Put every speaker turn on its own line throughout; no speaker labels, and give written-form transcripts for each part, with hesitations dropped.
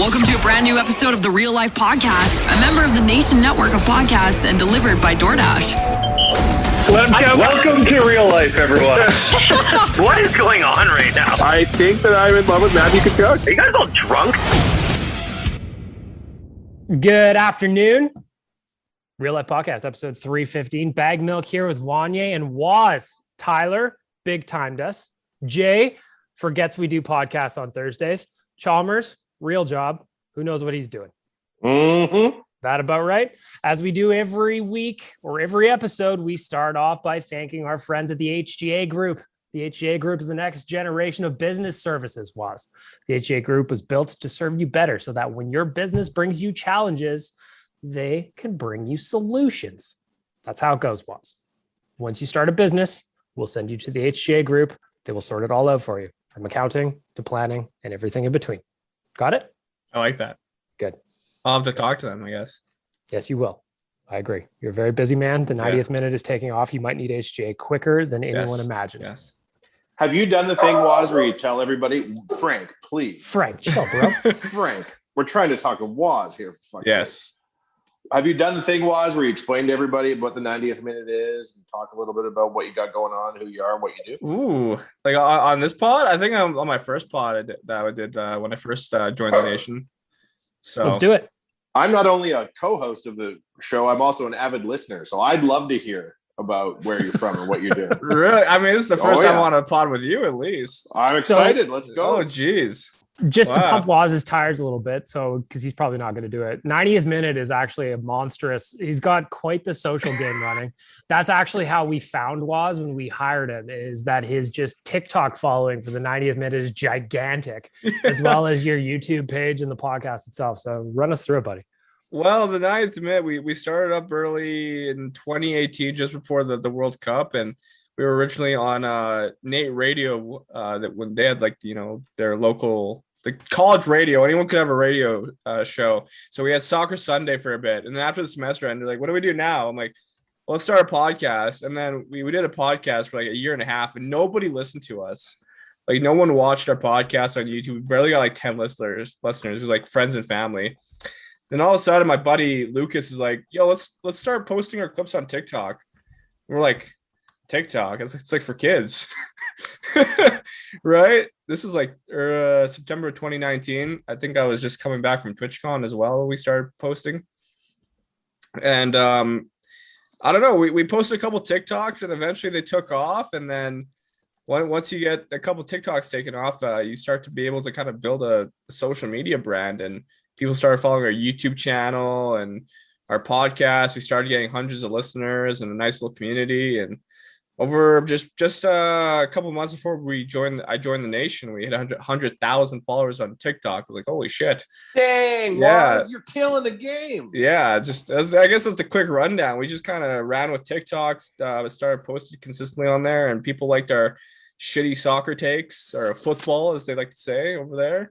Welcome to a brand new episode of the Real Life Podcast, a member of the Nation network of podcasts and delivered by DoorDash.
Welcome to Real Life, everyone. What is going on right now?
I think that I'm in love with Matthew Kachuk.
Are you guys all drunk?
Good afternoon. Real Life Podcast, episode 315. Baggedmilk here with Wanye and Waz. Tyler, big timed us. Jay forgets we do podcasts on Thursdays. Chalmers, real job. Who knows what he's doing? That about right? As we do every week or every episode, we start off by thanking our friends at the HGA Group. The HGA Group is the next generation of business services, Waz. The HGA Group was built to serve you better so that when your business brings you challenges, they can bring you solutions. That's how it goes, Waz. Once you start a business, we'll send you to the HGA Group. They will sort it all out for you, from accounting to planning and everything in between. Got it?
I like that.
Good.
I'll have to talk to them, I guess.
Yes, you will. I agree. You're a very busy man. The 90th minute is taking off. You might need HGA quicker than anyone imagined.
Yes.
Have you done the thing, Waz, where you tell everybody, Frank, please.
Frank, chill, bro.
Frank, we're trying to talk to Waz here. For fuck's
Yes.
sake. Have you done the thing, Waz, where you explain to everybody what the 90th minute is and talk a little bit about what you got going on, who you are, and what you do?
Ooh, like on this pod? I think I'm on my first pod I did when I first joined the nation. So
Let's do it.
I'm not only a co-host of the show, I'm also an avid listener. So I'd love to hear about where you're from and what you're doing.
Really? I mean, this is the first time I'm on a pod with you, at least.
I'm excited. Let's go.
Oh, geez.
Just to pump Waz's tires a little bit, so because he's probably not going to do it. 90th minute is actually a monstrous. He's got quite the social game running. That's actually how we found Waz when we hired him. Is that his just TikTok following for the 90th minute is gigantic, as well as your YouTube page and the podcast itself. So run us through it, buddy.
Well, the 90th minute, we started up early in 2018, just before the World Cup, and we were originally on Nate Radio. That when they had their local. The college radio, anyone could have a radio show. So we had Soccer Sunday for a bit. And then after the semester ended, like, what do we do now? I'm like, well, let's start a podcast. And then we did a podcast for like a year and a half and nobody listened to us. Like no one watched our podcast on YouTube. We barely got like 10 listeners. It was like friends and family. Then all of a sudden my buddy Lucas is like, yo, let's start posting our clips on TikTok. And we're like, TikTok? It's like for kids. Right? This is like September 2019. I think I was just coming back from TwitchCon as well when we started posting. And I don't know, we posted a couple TikToks and eventually they took off. And then once you get a couple TikToks taken off, you start to be able to kind of build a social media brand, and people started following our YouTube channel and our podcast. We started getting hundreds of listeners and a nice little community. And over just a couple months before I joined the nation, we hit 100,000 followers on TikTok. I was like, holy shit.
Dang, Waz, you're killing the game.
Yeah, I guess that's the quick rundown. We just kind of ran with TikToks, started posting consistently on there, and people liked our shitty soccer takes, or football, as they like to say over there.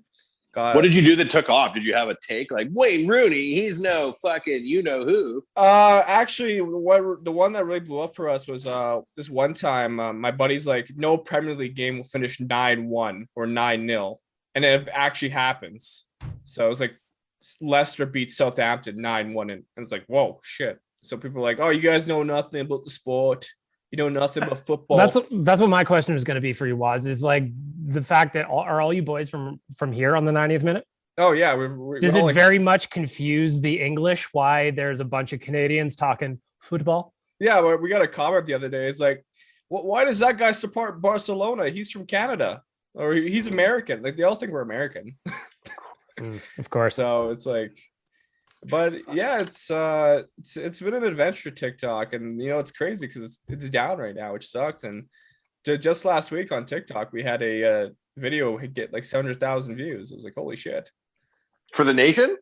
What did you do that took off? Did you have a take like Wayne Rooney? He's no fucking you know who.
Actually, the one that really blew up for us was this one time. My buddy's like, no Premier League game will finish 9-1 or 9-0, and it actually happens. So it was like Leicester beat Southampton 9-1, and it's like, whoa, shit. So people are like, oh, you guys know nothing about the sport. You know nothing about football.
That's what my question was going to be for you, Waz, is like the fact that are all you boys from here on the 90th minute?
Oh, yeah.
Does it very much confuse the English why there's a bunch of Canadians talking football?
Yeah, we got a comment the other day. It's like, why does that guy support Barcelona? He's from Canada, or he's American. Like, they all think we're American.
Of course.
So it's like, but yeah, it's been an adventure, TikTok, and it's crazy because it's down right now, which sucks. And just last week on TikTok, we had a video get like 700,000 views. It was like, holy shit.
For the nation?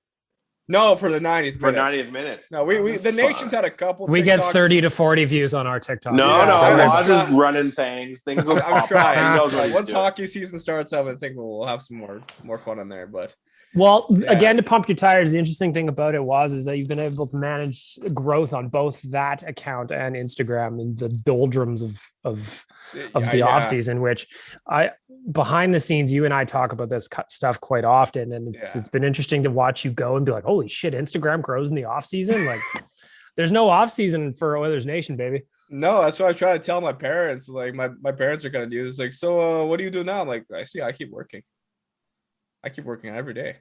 No, for the 90th
for
minute.
90th minute.
No, we the nation's had a couple.
We get
TikToks.
30 to 40 views on our TikTok.
No,
I'm
Waz is
trying-
running things. Things will
I'm
pop up.
trying.
He knows what he's
Once
doing.
hockey season starts up, I think we'll have some more fun on there. But
Well,
Yeah.
again, to pump your tires, the interesting thing about it is that you've been able to manage growth on both that account and Instagram in the doldrums of the off season, which behind the scenes, you and I talk about this stuff quite often. And it's been interesting to watch you go and be like, holy shit, Instagram grows in the off season. Like there's no off season for Oilers Nation, baby.
No, that's what I try to tell my parents. Like my parents are gonna do this. Like, so what do you do now? I'm like, I keep working. I keep working every day.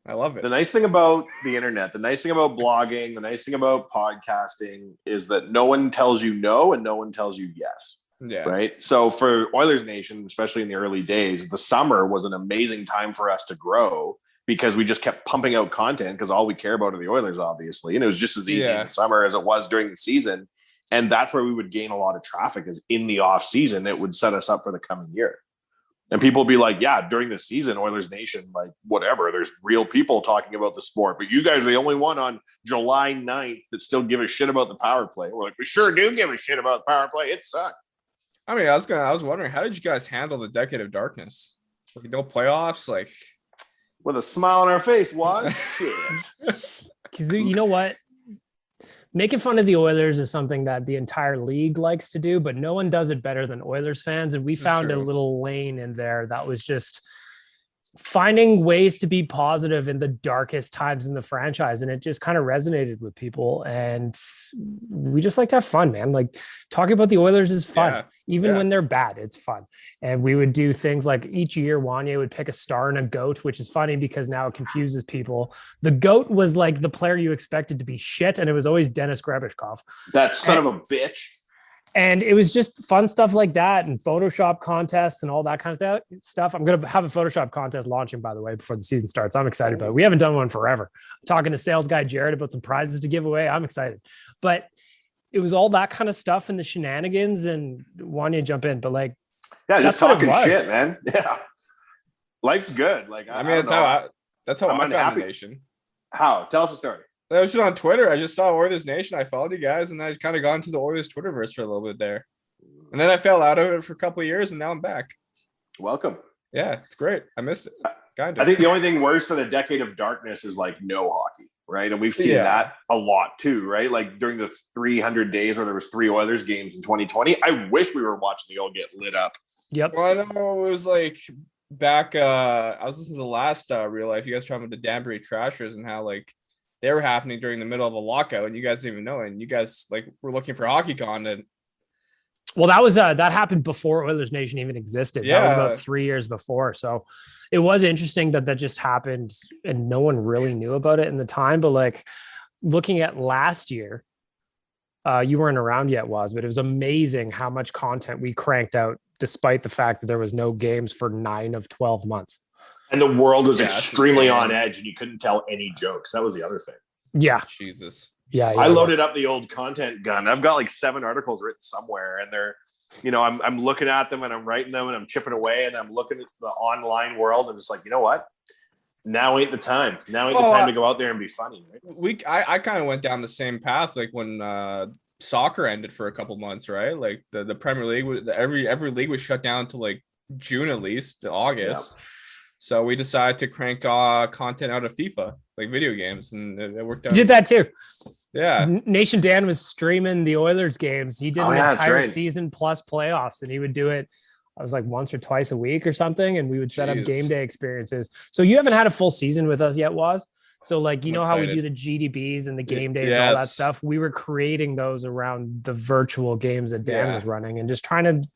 I love it.
The nice thing about the internet, the nice thing about blogging, the nice thing about podcasting is that no one tells you no and no one tells you yes.
Yeah.
Right. So for Oilers Nation, especially in the early days, the summer was an amazing time for us to grow because we just kept pumping out content because all we care about are the Oilers, obviously. And it was just as easy in the summer as it was during the season. And that's where we would gain a lot of traffic, is in the off season. It would set us up for the coming year. And people will be like, yeah, during the season, Oilers Nation, like whatever, there's real people talking about the sport. But you guys are the only one on July 9th that still give a shit about the power play. We're like, we sure do give a shit about the power play. It sucks.
I mean, I was wondering, how did you guys handle the decade of darkness? Like, no playoffs, like
with a smile on our face. What? Shit.
Because you know what? Making fun of the Oilers is something that the entire league likes to do, but no one does it better than Oilers fans. And we found a little lane in there that was just finding ways to be positive in the darkest times in the franchise. And it just kind of resonated with people. And we just like to have fun, man. Like talking about the Oilers is fun. Even when they're bad, it's fun. And we would do things like each year, Wanye would pick a star and a goat, which is funny because now it confuses people. The goat was like the player you expected to be shit. And it was always Dennis Grebishkov.
That son of a bitch.
And it was just fun stuff like that and Photoshop contests and all that kind of stuff. I'm going to have a Photoshop contest launching, by the way, before the season starts. I'm excited about it. We haven't done one forever. I'm talking to sales guy Jared about some prizes to give away. I'm excited. But it was all that kind of stuff and the shenanigans, and Wanye jump in. But like,
yeah, just talking shit, man. Yeah. Life's good. Like,
I mean, that's how I'm found the Nation.
How? Tell us a story.
I was just on Twitter. I just saw Oilers Nation. I followed you guys, and I kind of got into the Oilers Twitterverse for a little bit there. And then I fell out of it for a couple of years, and now I'm back.
Welcome.
Yeah, it's great. I missed it. Kind of.
I think the only thing worse than a decade of darkness is like no hockey, right? And we've seen that a lot too, right? Like during the 300 days where there was 3 Oilers games in 2020, I wish we were watching the all get lit up.
Yep.
Well, I know it was like back. I was listening to the last Real Life. You guys talking about the Danbury Trashers and how like they were happening during the middle of a lockout, and you guys didn't even know. And you guys like were looking for hockey content.
Well, that was that happened before Oilers Nation even existed.
Yeah.
That was about 3 years before. So it was interesting that just happened and no one really knew about it in the time. But like looking at last year, you weren't around yet, but it was amazing how much content we cranked out despite the fact that there was no games for 9 of 12 months.
And the world was extremely on edge and you couldn't tell any jokes. That was the other thing.
Yeah.
Jesus.
Yeah.
I loaded up the old content gun. I've got like 7 articles written somewhere, and they're, you know, I'm looking at them and I'm writing them and I'm chipping away and I'm looking at the online world and it's like, you know what? Now ain't the time. Now ain't the time to go out there and be funny. Right?
I kind of went down the same path, like when soccer ended for a couple months, right? Like the Premier League, every league was shut down to like June at least, August. Yeah. So we decided to crank content out of FIFA, like video games, and it worked out.
Did that too.
Yeah.
Nation Dan was streaming the Oilers games. He did the entire season plus playoffs, and he would do it. I was like once or twice a week or something, and we would set up game day experiences. So you haven't had a full season with us yet, Waz? So like, you know how we do the GDBs and the game days and all that stuff? We were creating those around the virtual games that Dan was running and just trying to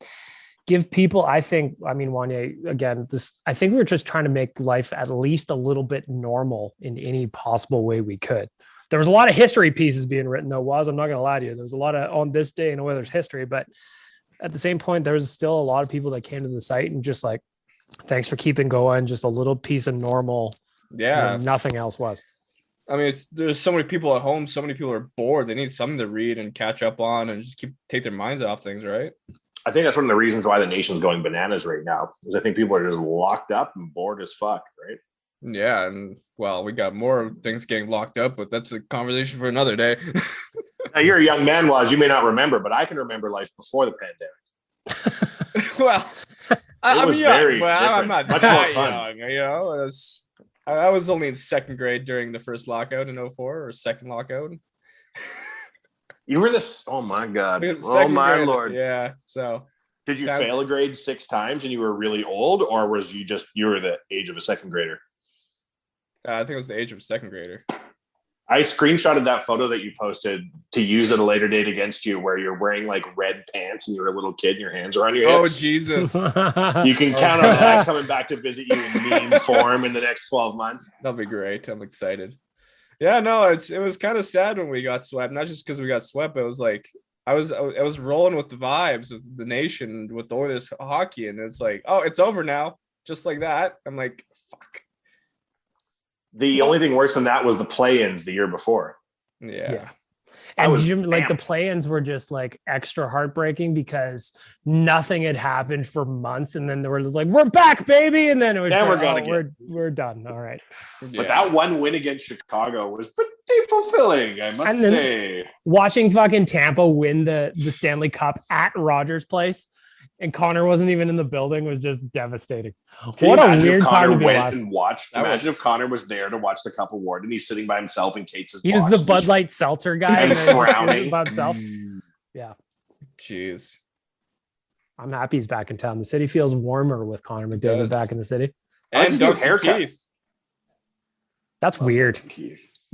give people, Wanye, again, I think we were just trying to make life at least a little bit normal in any possible way we could. There was a lot of history pieces being written though, I'm not going to lie to you. There was a lot of on this day in Oilers history, but at the same point, there was still a lot of people that came to the site and just like, thanks for keeping going. Just a little piece of normal.
Yeah.
Nothing else was.
I mean, there's so many people at home. So many people are bored. They need something to read and catch up on and just take their minds off things. Right.
I think that's one of the reasons why the nation's going bananas right now, is I think people are just locked up and bored as fuck, right?
Yeah, and well, we got more things getting locked up, but that's a conversation for another day.
Now, you're a young man, Waz. You may not remember, but I can remember life before the pandemic.
Well, I'm
was
young,
very
but I'm
different.
not
Much
that
more fun.
young. You know, I was only in second grade during the first lockout in 04 or second lockout.
You were this. Oh my God. Oh
Second
my
grade,
Lord.
Yeah. So
Did you fail a grade 6 times and you were really old, or was you were the age of a second grader?
I think it was the age of a second grader.
I screenshotted that photo that you posted to use at a later date against you, where you're wearing like red pants and you're a little kid and your hands are on your
Oh,
hips.
Jesus.
You can count on that coming back to visit you in meme form in the next 12 months.
That'll be great. I'm excited. Yeah, no, it was kind of sad when we got swept. Not just because we got swept, but it was like I was rolling with the vibes with the nation, with the Oilers hockey, and it's like, oh, it's over now, just like that. I'm like, fuck.
The only thing worse than that was the play-ins the year before.
Yeah.
And like the play-ins were just like extra heartbreaking because nothing had happened for months, and then they were like, "We're back, baby!" And then it was we're done. All right.
But that one win against Chicago was pretty fulfilling, I must say.
Watching fucking Tampa win the Stanley Cup at Rogers Place, and Connor wasn't even in the building, was just devastating. What a weird time to be alive.
Imagine if Connor was there to watch the Cup award and he's sitting by himself in Kate's box.
He was the Bud Light seltzer guy
and frowning
by himself. Yeah.
Jeez.
I'm happy he's back in town. The city feels warmer with Connor McDavid back in the city.
And Duncan Keith.
That's weird.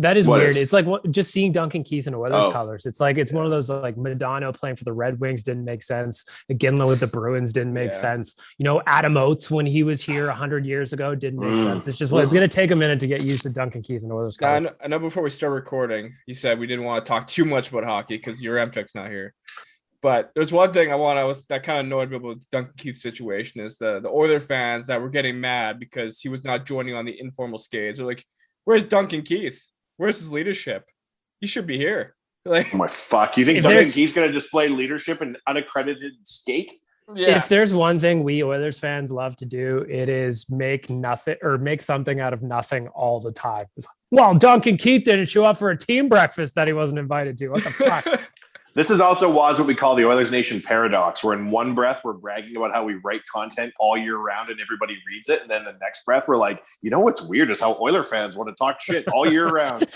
That is weird. It's like just seeing Duncan Keith in Oilers colors. It's like one of those like Madonna playing for the Red Wings didn't make sense. Ginla with the Bruins didn't make sense. You know, Adam Oates when he was here 100 years ago didn't make sense. It's just it's going to take a minute to get used to Duncan Keith in Oilers colors.
I know before we start recording, you said we didn't want to talk too much about hockey because your Amtrek's not here. But there's one thing that kind of annoyed me about Duncan Keith's situation is the Oilers fans that were getting mad because he was not joining on the informal skates. They're like, "Where's Duncan Keith? Where's his leadership? He should be here." Like,
oh my fuck! You think Duncan Keith's going to display leadership in unaccredited skate?
Yeah.
If there's one thing we Oilers fans love to do, it is make something out of nothing all the time. Well, Duncan Keith didn't show up for a team breakfast that he wasn't invited to. What the fuck?
This is also what we call the Eulers Nation paradox, where in one breath we're bragging about how we write content all year round and everybody reads it, and then the next breath we're like, you know what's weird is how Oiler fans want to talk shit all year round.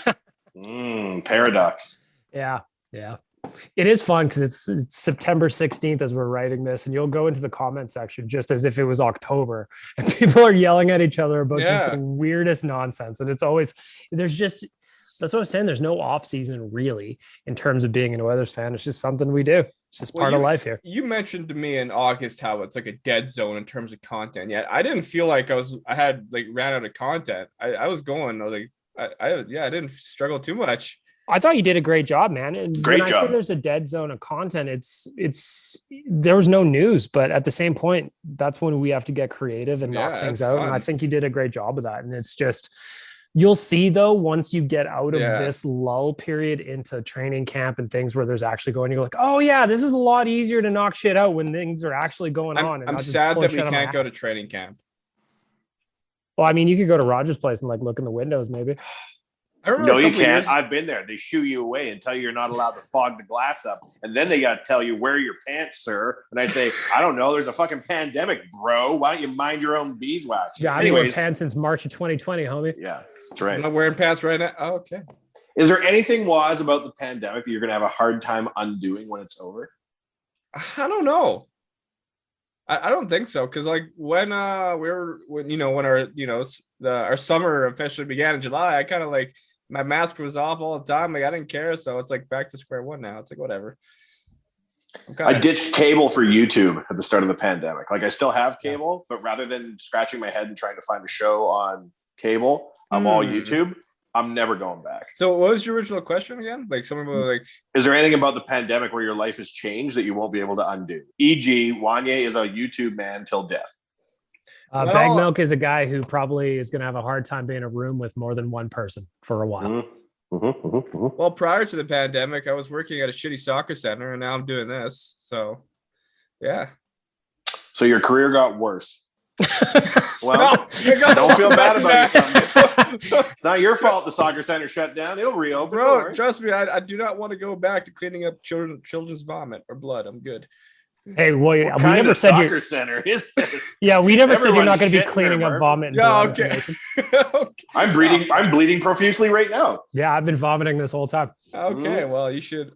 Paradox.
Yeah. It is fun because it's September 16th as we're writing this, and you'll go into the comment section just as if it was October, and people are yelling at each other about just the weirdest nonsense. And it's always that's what I'm saying. There's no off season really in terms of being an Oilers fan. It's just something we do. It's just part of life here.
You mentioned to me in August how it's like a dead zone in terms of content. Yet I didn't feel like I had ran out of content. I was going. I was like, I didn't struggle too much.
I thought you did a great job, man. And
great
when
job.
I say there's a dead zone of content, there was no news, but at the same point, that's when we have to get creative and knock things out.
Fun.
And I think you did a great job of that. And it's just, you'll see though, once you get out of this lull period into training camp and things where there's actually going, you're like, oh yeah, this is a lot easier to knock shit out when things are actually going on. And
I'm sad that we can't go to training camp.
Well, I mean, you could go to Rogers Place and look in the windows maybe.
No, you can't. I've been there. They shoo you away and tell you you're not allowed to fog the glass up. And then they got to tell you, wear your pants, sir. And I say, I don't know. There's a fucking pandemic, bro. Why don't you mind your own beeswax?
Yeah, I've been wearing pants since March of 2020, homie.
Yeah, that's right.
I'm not wearing pants right now. Oh, okay.
Is there anything, Waz, about the pandemic that you're going to have a hard time undoing when it's over?
I don't know. I don't think so. Cause like when our summer officially began in July, I kind of like, my mask was off all the time. Like I didn't care. So it's like back to square one now. It's like, whatever.
I ditched cable for YouTube at the start of the pandemic. Like I still have cable, but rather than scratching my head and trying to find a show on cable, I'm all YouTube. I'm never going back.
So what was your original question again? Like someone like,
is there anything about the pandemic where your life has changed that you won't be able to undo? E.g., Wanye is a YouTube man till death.
Baggedmilk is a guy who probably is going to have a hard time being in a room with more than one person for a while.
Well, prior to the pandemic, I was working at a shitty soccer center, and now I'm doing this. So, yeah.
So your career got worse. Well, don't feel bad about yourself. It's not your fault the soccer center shut down. It'll reopen.
Bro, trust me, I do not want to go back to cleaning up children's vomit or blood. I'm good.
Hey, well,
What
we
kind
never
of
said
soccer
you're.
center is this?
Yeah, we never said you're not going to be
Everyone's
cleaning
shitting
up
there,
vomit. and
Yeah,
blood
okay.
information.
Okay.
I'm bleeding profusely right now.
Yeah, I've been vomiting this whole time.
Okay, well, you should.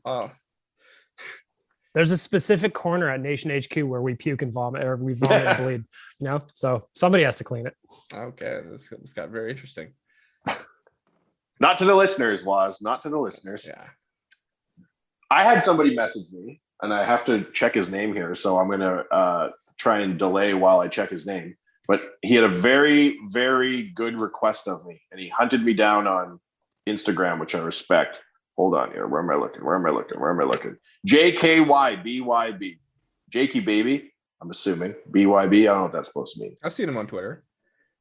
There's a specific corner at Nation HQ where we puke and vomit, or we vomit and bleed. You know, so somebody has to clean it.
Okay, this got very interesting.
Not to the listeners, Waz. Not to the listeners.
Yeah.
I had somebody message me, and I have to check his name here, so I'm going to try and delay while I check his name. But he had a very, very good request of me, and he hunted me down on Instagram, which I respect. Hold on here. Where am I looking? JKYBYB. Jakey baby, I'm assuming. BYB. I don't know what that's supposed to mean.
I've seen him on Twitter.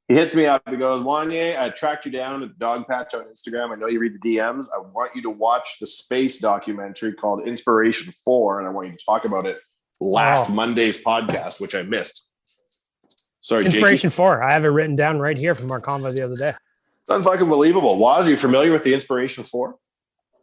He hits me up. He goes, Wanye, I tracked you down at Dog Patch on Instagram. I know you read the DMs. I want you to watch the space documentary called Inspiration 4, and I want you to talk about it last Monday's podcast, which I missed. Sorry,
Inspiration 4. I have it written down right here from our convo the other day.
It's unfucking believable. Waz, are you familiar with the Inspiration 4?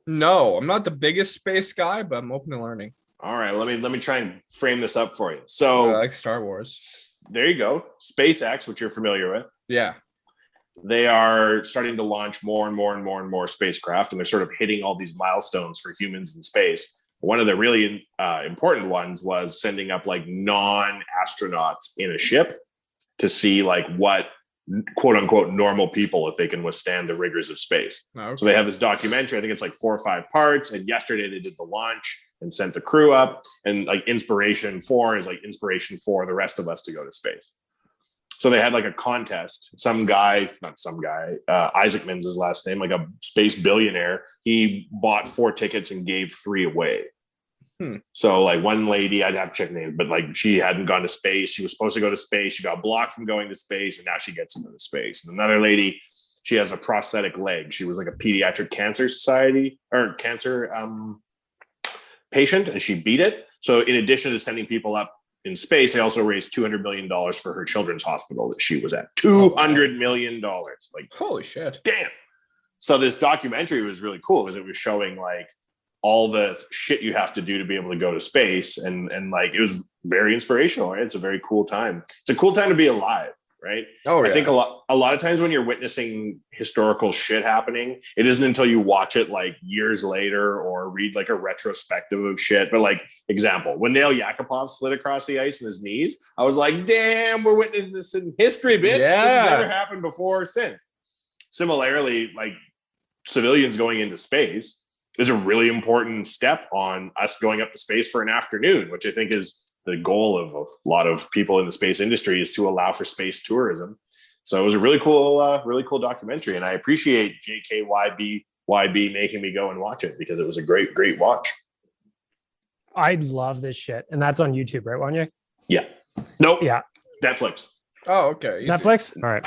No, I'm not the biggest space guy, but I'm open to learning.
All right, let me try and frame this up for you. So
I like Star Wars.
There you go. SpaceX, which you're familiar with.
Yeah.
They are starting to launch more and more spacecraft, and they're sort of hitting all these milestones for humans in space. One of the really important ones was sending up like non-astronauts in a ship to see like what quote unquote normal people, if they can withstand the rigors of space.
Okay.
So they have this documentary, I think it's like 4 or 5 parts. And yesterday they did the launch and sent the crew up, and like Inspiration 4 is like inspiration for the rest of us to go to space. So they had like a contest. Isaacman's his last name, like a space billionaire. He bought 4 tickets and gave 3 away. So like one lady, I'd have to check names, but like she hadn't gone to space. She was supposed to go to space. She got blocked from going to space, and now she gets into space. And another lady, she has a prosthetic leg. She was like a pediatric cancer patient, and she beat it. So in addition to sending people up in space, they also raised $200 million for her children's hospital that she was at. $200 million. Like,
holy shit.
Damn. So this documentary was really cool because it was showing like all the shit you have to do to be able to go to space. And like, it was very inspirational. Right? It's a very cool time. It's a cool time to be alive. Right.
Oh, yeah.
I think a lot of times when you're witnessing historical shit happening, it isn't until you watch it like years later or read like a retrospective of shit. But like example, when Nail Yakupov slid across the ice in his knees, I was like, damn, we're witnessing this in history, bitch.
Yeah.
This has never happened before or since. Similarly, like civilians going into space is a really important step on us going up to space for an afternoon, which I think is the goal of a lot of people in the space industry, is to allow for space tourism. So it was a really cool documentary. And I appreciate JKYBYB making me go and watch it, because it was a great, great watch.
I love this shit. And that's on YouTube, right, Wanye?
Yeah. Nope.
Yeah.
Netflix.
Oh, okay.
Netflix? All right.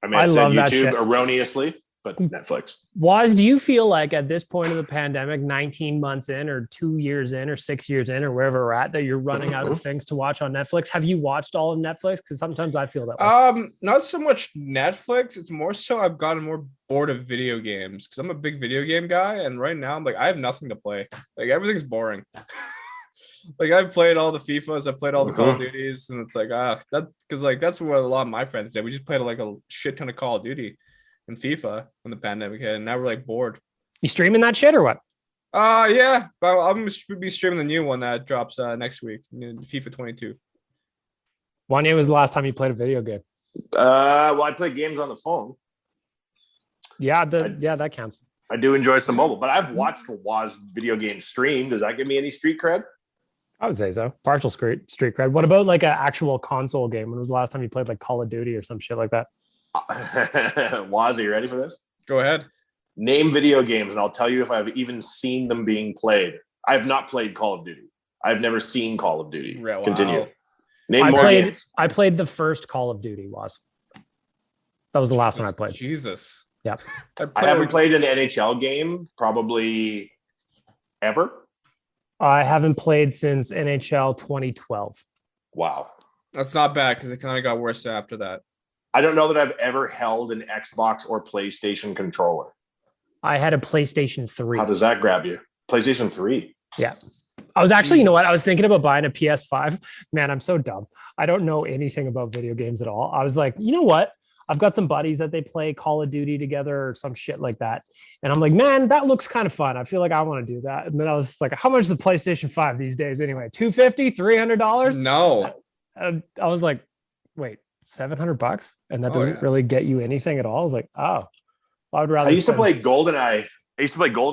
I mean, I said
love that
YouTube
shit.
erroneously, but Netflix.
Waz, do you feel like at this point of the pandemic, 19 months in or 2 years in or 6 years in or wherever we're at, that you're running out of things to watch on Netflix? Have you watched all of Netflix? Because sometimes I feel that way.
Not so much Netflix. It's more so I've gotten more bored of video games, because I'm a big video game guy. And right now I'm like, I have nothing to play. Like everything's boring. Like I've played all the FIFAs, I've played all the Call of Duties, and it's like, because like that's what a lot of my friends did. We just played like a shit ton of Call of Duty and FIFA when the pandemic hit, and now we're like bored.
You streaming that shit or what?
Yeah, but I'm gonna be streaming the new one that drops next week, FIFA 22.
Wanye, was the last time you played a video game?
Well, I play games on the phone.
Yeah, that counts.
I do enjoy some mobile, but I've watched Waz video game stream. Does that give me any street cred?
I would say so. Partial street cred. What about like an actual console game? When was the last time you played like Call of Duty or some shit like that?
Waz, are you ready for this?
Go ahead.
Name video games, and I'll tell you if I've even seen them being played. I have not played Call of Duty. I've never seen Call of Duty.
Wow.
Continue. Name more games.
I played the first Call of Duty. That was the last one I played.
Jesus.
Yeah.
I haven't played an NHL game probably ever.
I haven't played since NHL 2012.
Wow.
That's not bad because it kind of got worse after that.
I don't know that I've ever held an Xbox or PlayStation controller.
I had a PlayStation 3.
How does that grab you? PlayStation 3.
Yeah. I was actually, you know what? I was thinking about buying a PS5. Man, I'm so dumb. I don't know anything about video games at all. I was like, you know what? I've got some buddies that they play Call of Duty together or some shit like that. And I'm like, man, that looks kind of fun. I feel like I want to do that. And then I was like, how much is the PlayStation 5 these days anyway? $250, $300?
No.
I was like, wait, $700? And that doesn't really get you anything at all. I was like, oh, I would rather.
I used to play GoldenEye.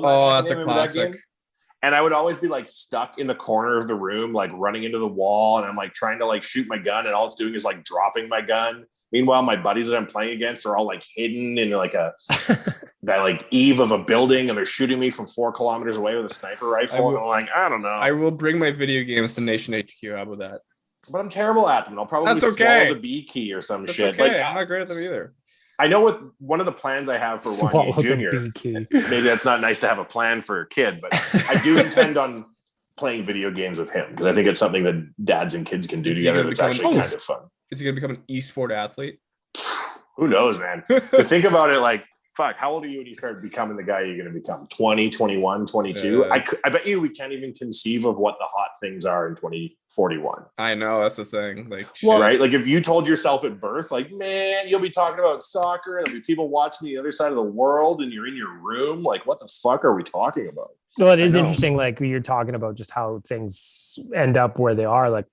Oh, that's a classic.
And I would always be like stuck in the corner of the room, like running into the wall. And I'm like trying to like shoot my gun. And all it's doing is like dropping my gun. Meanwhile, my buddies that I'm playing against are all like hidden in like that like eve of a building. And they're shooting me from 4 kilometers away with a sniper rifle. And I'm like, I don't know.
I will bring my video games to Nation HQ. How about that?
But I'm terrible at them. I'll probably swallow the B key or some shit.
Okay. Like, I'm not great at them either.
I know with one of the plans I have for Wanye Jr. Maybe that's not nice to have a plan for a kid, but I do intend on playing video games with him because I think it's something that dads and kids can do together. That's actually kind of fun.
Is he going to become an esport athlete?
Who knows, man? But think about it like, fuck, how old are you when you start becoming the guy you're going to become? 20, 21, 22? I bet you we can't even conceive of what the hot things are in 2041.
I know, that's the thing. Like,
right? Like if you told yourself at birth, like, man, you'll be talking about soccer and there'll be people watching the other side of the world and you're in your room. Like, what the fuck are we talking about?
Well, it is interesting. Like you're talking about just how things end up where they are. Like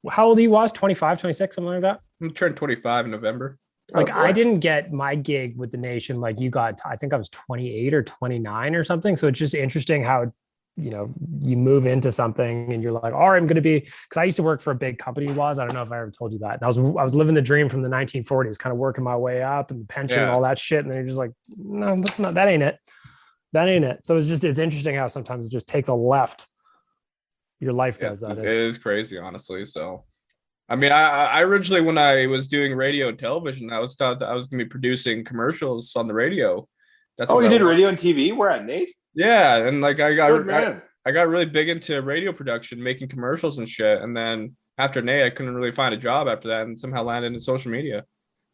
how old he was? 25, 26, something like that?
I'm turning 25 in November.
Like I didn't get my gig with the Nation like you got. I think I was 28 or 29 or something. So it's just interesting how, you know, you move into something and you're like, all right, I'm going to be, because I used to work for a big company. I don't know if I ever told you that. And I was living the dream from the 1940s, kind of working my way up and the pension and all that shit. And then you're just like, no, that ain't it. That ain't it. So it's interesting how sometimes it just takes a left. Your life does that.
It is crazy, honestly. So. I mean, I originally, when I was doing radio and television, I thought that I was going to be producing commercials on the radio. That's
you did radio and TV? Where at, Nate?
Yeah, and like I got really big into radio production, making commercials and shit. And then after Nate, I couldn't really find a job after that, and somehow landed in social media.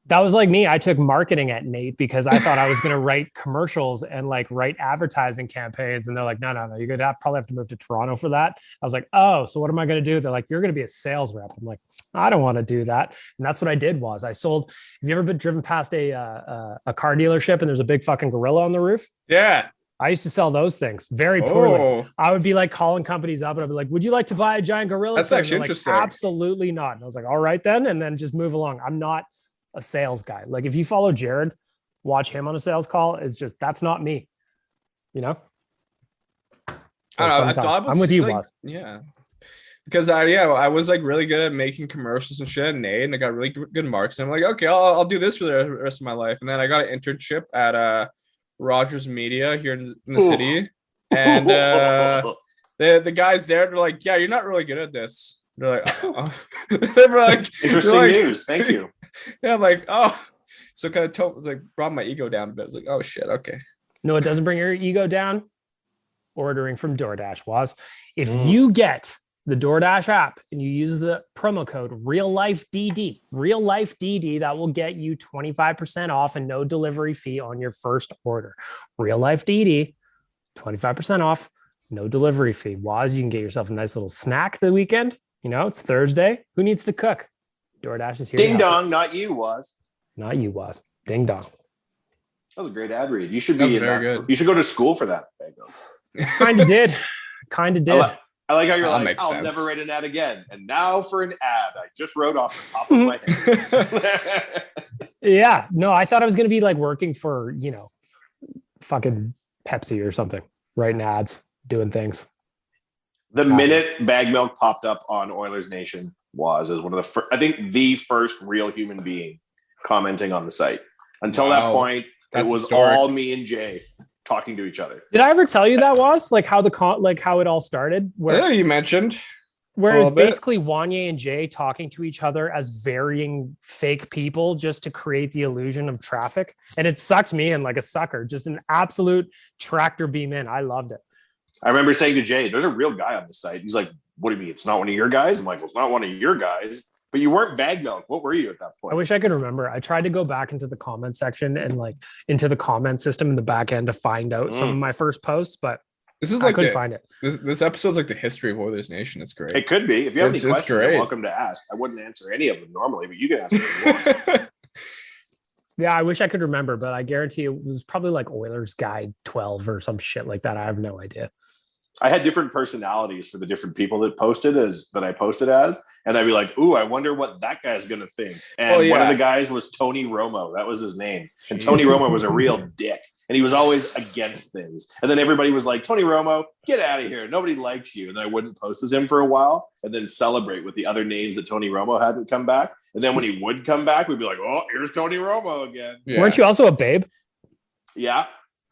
That was like me. I took marketing at Nate because I thought I was going to write commercials and like write advertising campaigns. And they're like, no, you're going to probably have to move to Toronto for that. I was like, oh, so what am I going to do? They're like, you're going to be a sales rep. I'm like, I don't want to do that. And that's what I did was I sold. Have you ever been driven past a car dealership and there's a big fucking gorilla on the roof?
Yeah.
I used to sell those things very poorly. I would be like calling companies up and I'd be like, would you like to buy a giant gorilla?
That's actually interesting.
Like, absolutely not. And I was like, all right then. And then just move along. I'm not a sales guy. Like if you follow Jared, watch him on a sales call. It's just, that's not me, you know? So
I thought
I'm with you,
like,
boss.
Yeah. Because I was like really good at making commercials and shit, and I got really good marks. And I'm like, okay, I'll do this for the rest of my life. And then I got an internship at Rogers Media here in the city. And the guys there, they're like, yeah, you're not really good at this. They're like, oh. They were like,
interesting news. Thank you.
Yeah, I'm like, oh. So kind of brought my ego down a bit. I was like, oh shit, okay.
No, it doesn't bring your ego down. Ordering from DoorDash was. If you get the DoorDash app and you use the promo code RealLifeDD, that will get you 25% off and no delivery fee on your first order. RealLifeDD, 25% off, no delivery fee. Waz, you can get yourself a nice little snack the weekend. You know, it's Thursday. Who needs to cook? DoorDash is here.
Ding dong, not you, Waz.
Not you, Waz. Ding dong.
That was a great ad read. You should be in that. Good. You should go to school for that.
Kind of did.
I like how you're like, I'll never write an ad again. And now for an ad I just wrote off the top of my head.
Yeah. No, I thought I was going to be like working for, you know, fucking Pepsi or something, writing ads, doing things.
The minute Baggedmilk popped up on Eulers Nation was as one of the first, I think the first real human being commenting on the site. Until that point, it was historic. All me and Jay talking to each other.
Did I ever tell you that was like how how it all started?
Yeah, you mentioned.
Whereas basically Wanye and Jay talking to each other as varying fake people just to create the illusion of traffic. And it sucked me in like a sucker, just an absolute tractor beam in. I loved it.
I remember saying to Jay, there's a real guy on the site. He's like, what do you mean? It's not one of your guys? I'm like, well, it's not one of your guys. But you weren't bag milk. What were you at that point?
I wish I could remember. I tried to go back into the comment section and like into the comment system in the back end to find out some of my first posts, but
this is
I
like
couldn't find it.
This episode's like the history of Oilers Nation. It's great.
It could be. If you have any questions,
great.
you're welcome to ask. I wouldn't answer any of them normally, but you can ask what you want.
Yeah, I wish I could remember, but I guarantee it was probably like Oilers Guide 12 or some shit like that. I have no idea.
I had different personalities for the different people that I posted as, and I'd be like, "Ooh, I wonder what that guy's gonna think." And one of the guys was Tony Romo. That was his name. And Tony Romo was a real dick, and he was always against things. And then everybody was like, "Tony Romo, get out of here! Nobody likes you." And then I wouldn't post as him for a while, and then celebrate with the other names that Tony Romo hadn't come back. And then when he would come back, we'd be like, "Oh, here's Tony Romo again."
Yeah. Weren't you also a babe?
Yeah,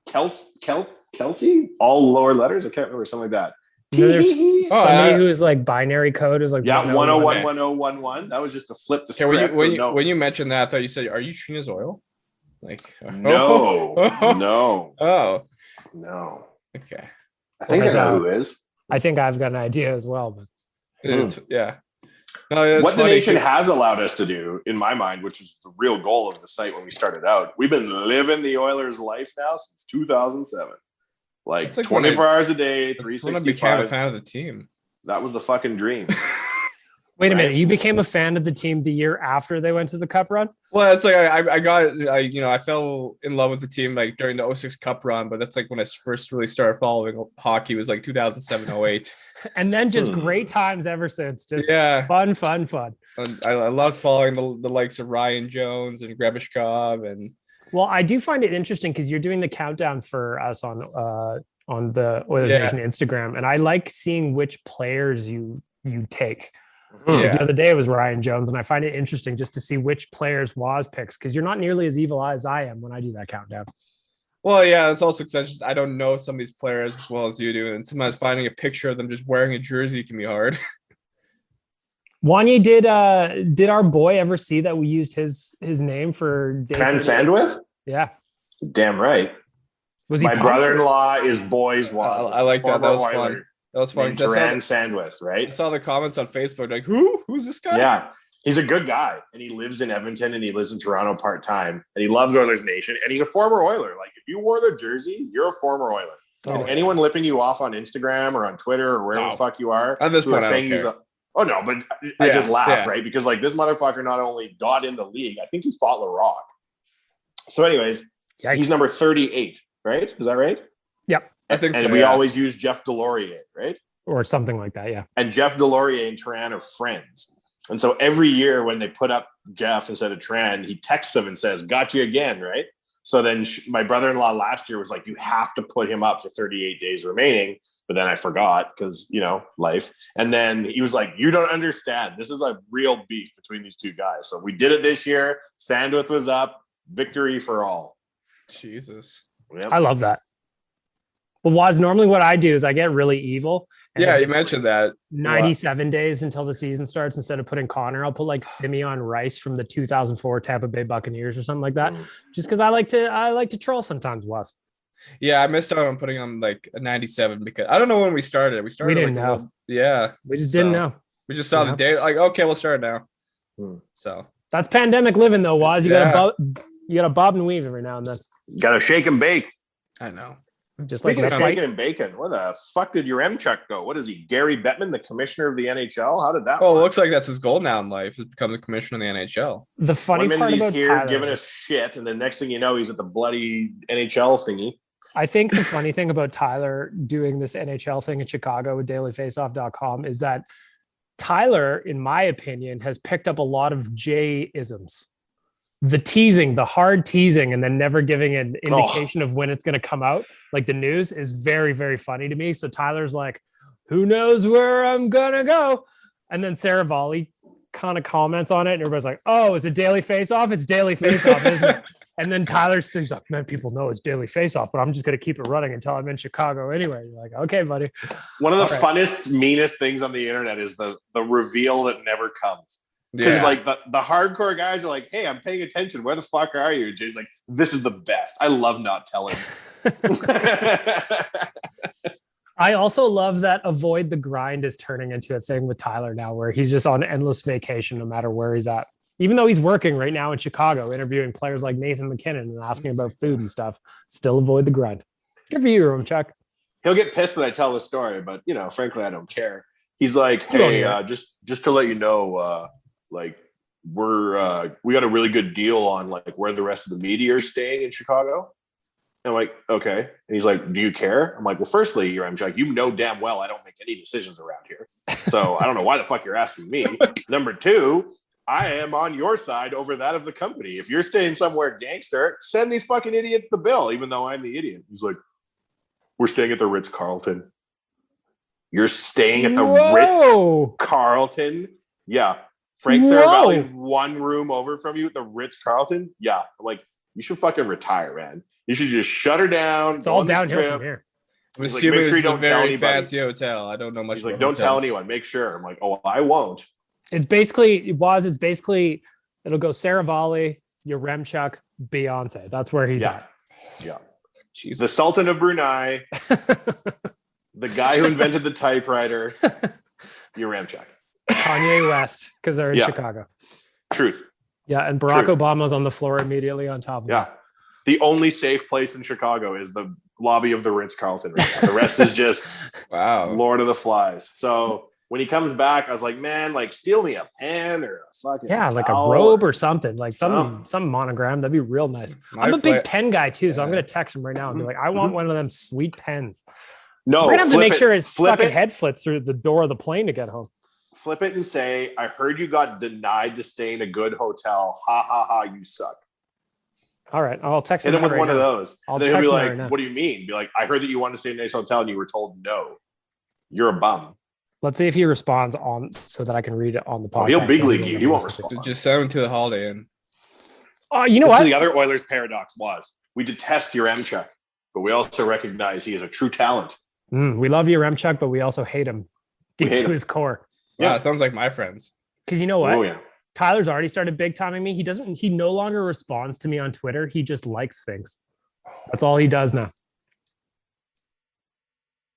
Kelsey, all lower letters. I can't remember, something like that.
There's somebody who's like binary code is like
1011011. That was just to flip the script.
When you mentioned that, I thought you said, "Are you Trina's oil?" Like
no.
Oh
no.
Okay.
I think I know who is.
I think I've got an idea as well, but
yeah. No,
what the nation has allowed us to do, in my mind, which is the real goal of the site when we started out, we've been living the Oilers life now since 2007. Like 24 hours a day, 365.
When I became a fan of the team.
That was the fucking dream.
Wait a minute, you became a fan of the team the year after they went to the Cup run?
Well, it's like I fell in love with the team like during the 06 Cup run, but that's like when I first really started following hockey was like 2007-08.
And then just great times ever since. Just fun.
And I love following the likes of Ryan Jones and Grebishkov and.
Well, I do find it interesting because you're doing the countdown for us on the Oilers Nation Instagram, and I like seeing which players you take. The other day it was Ryan Jones, and I find it interesting just to see which players Waz picks because you're not nearly as evil as I am when I do that countdown.
Well, yeah, it's also because I don't know some of these players as well as you do, and sometimes finding a picture of them just wearing a jersey can be hard.
Wanye, did our boy ever see that we used his name for
Van Sandwith?
Yeah.
Damn right.
Was he
my brother-in-law is boys was.
I like that. That was fun. That was fun.
Van Sandwith, right?
I saw the comments on Facebook like, who's this guy?
Yeah. He's a good guy, and he lives in Edmonton, and he lives in Toronto part-time, and he loves Oilers Nation, and he's a former Oiler. Like, if you wore their jersey, you're a former Oiler. And anyone lipping you off on Instagram or on Twitter or wherever the fuck you are,
at this point, I don't care.
But I just laugh, right? Because like this motherfucker not only got in the league, I think he fought LaRock. So anyways, he's number 38, right? Is that right?
Yep.
I think so.
And we always use Jeff Delorier, right?
Or something like that, yeah. And
Jeff Delorier and Tran are friends. And so every year when they put up Jeff instead of Tran, he texts him and says, "Got you again," right? So then my brother-in-law last year was like, "You have to put him up for 38 days remaining." But then I forgot because, life. And then he was like, "You don't understand. This is a real beef between these two guys." So we did it this year. Sandwith was up. Victory for all.
Jesus.
Yep.
I love that. But Waz, normally what I do is I get really evil.
Yeah, you mentioned that.
97 days until the season starts. Instead of putting Connor, I'll put like Simeon Rice from the 2004 Tampa Bay Buccaneers or something like that. Just because I like to troll sometimes, Waz.
Yeah, I missed out on putting on like a 97 because I don't know when we started. We
didn't know.
We
just didn't know.
We just saw the date. Like, okay, we'll start now. So
that's pandemic living, though, Waz. You gotta bob and weave every now and then.
Gotta shake and bake.
I know.
Just
like shaking and bacon. Where the fuck did your M-Chuck go? What is he, Gary Bettman, the commissioner of the NHL? How did that work?
It looks like that's his goal now in life, is become the commissioner of the NHL.
The funny part about
he's here
Tyler,
giving us shit, and the next thing you know, he's at the bloody NHL thingy.
I think the funny thing about Tyler doing this NHL thing in Chicago with dailyfaceoff.com is that Tyler, in my opinion, has picked up a lot of J-isms. The teasing, the hard teasing, and then never giving an indication of when it's going to come out, like the news, is very, very funny to me. So Tyler's like, "Who knows where I'm going to go?" And then Sarah Volley kind of comments on it, and everybody's like, "Oh, is it Daily Face-Off? It's Daily Face-Off, isn't it?" And then Tyler's like, "Man, people know it's Daily Face-Off, but I'm just going to keep it running until I'm in Chicago anyway." You're like, "Okay, buddy."
One of the funnest, meanest things on the internet is the reveal that never comes. Because like the hardcore guys are like, "Hey, I'm paying attention. Where the fuck are you?" And Jay's like, "This is the best. I love not telling."
I also love that avoid the grind is turning into a thing with Tyler now, where he's just on endless vacation no matter where he's at. Even though he's working right now in Chicago, interviewing players like Nathan McKinnon and asking about food and stuff, still avoid the grind. Good for you, Chuck.
He'll get pissed when I tell the story, but frankly, I don't care. He's like, hey, just to let you know, like we got a really good deal on like where the rest of the media are staying in Chicago. And I'm like, okay. And he's like, do you care? I'm like, well, firstly, Chuck, you know damn well I don't make any decisions around here. So I don't know why the fuck you're asking me. Number two, I am on your side over that of the company. If you're staying somewhere gangster, send these fucking idiots the bill, even though I'm the idiot. He's like, we're staying at the Ritz-Carlton. You're staying at the Ritz-Carlton? Yeah. Frank Saravalli's one room over from you at the Ritz-Carlton? Yeah. I'm like, you should fucking retire, man. You should just shut her down.
It's all downhill from here.
I'm assuming like, it's a very fancy hotel. I don't know much.
He's like, don't tell anyone. Make sure. I'm like, oh, I won't.
It's basically, it'll go Saravalli, Yaremchuk, Beyonce. That's where he's at.
Yeah. Jeez. The Sultan of Brunei, the guy who invented the typewriter, Yaremchuk.
Kanye West, because they're in Chicago.
Truth.
Yeah, and Barack Obama's on the floor immediately on top of him.
The only safe place in Chicago is the lobby of the Ritz-Carlton right now. The rest is just Lord of the Flies. So when he comes back, I was like, man, like steal me a pen or a fucking
like a robe or something, like some monogram. That'd be real nice. I'm a big pen guy too, so I'm gonna text him right now and be like, I want one of them sweet pens.
No,
we're gonna have to make sure his fucking head flits through the door of the plane to get home.
Flip it and say, I heard you got denied to stay in a good hotel. Ha ha ha, you suck.
All right, I'll text him.
Hit him with one of those. Then he'll be like, what do you mean? Be like, I heard that you wanted to stay in a nice hotel and you were told no. You're a bum.
Let's see if he responds on so that I can read it on the podcast.
He'll big league you. He won't respond.
Just send him to the Holiday Inn.
You know what?
The other Oilers paradox was we detest Yaremchuk, but we also recognize he is a true talent.
We love Yaremchuk, but we also hate him deep to his core.
Yeah, it sounds like my friends.
Because you know what?
Oh, yeah.
Tyler's already started big timing me. He no longer responds to me on Twitter. He just likes things. That's all he does now.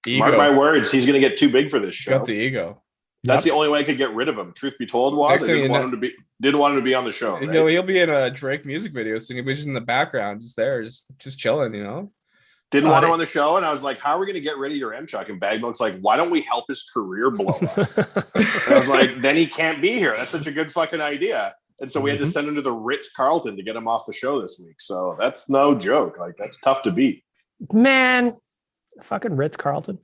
Ego.
Mark my words, he's going to get too big for this show.
Got the ego.
That's the only way I could get rid of him. Truth be told, was I didn't want him to be on the show. Right?
He'll be in a Drake music video, so he'll be just in the background, just there, just chilling,
Didn't want him on the show, and I was like, how are we going to get rid of Yaremchuk? And Baggedmilk's like, why don't we help his career blow up? And I was like, then he can't be here. That's such a good fucking idea. And so we had to send him to the Ritz-Carlton to get him off the show this week. So that's no joke. Like, that's tough to beat.
Man, fucking Ritz-Carlton.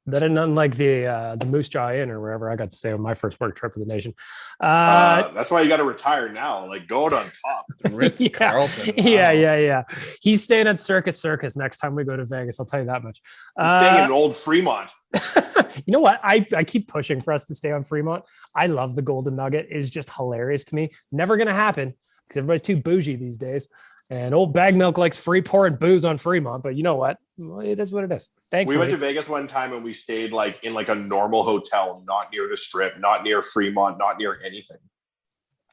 That ain't nothing like the Moose Jaw Inn or wherever I got to stay on my first work trip for the nation.
That's why you got to retire now. Like, go out on top.
Ritz-Carlton.
Yeah. He's staying at Circus next time we go to Vegas. I'll tell you that much.
He's staying in old Fremont.
You know what? I keep pushing for us to stay on Fremont. I love the Golden Nugget. It's just hilarious to me. Never going to happen because everybody's too bougie these days. And old Baggedmilk likes free pouring booze on Fremont, but you know what? Well, it is what it is. Thankfully.
We went to Vegas one time and we stayed like in like a normal hotel, not near the Strip, not near Fremont, not near anything.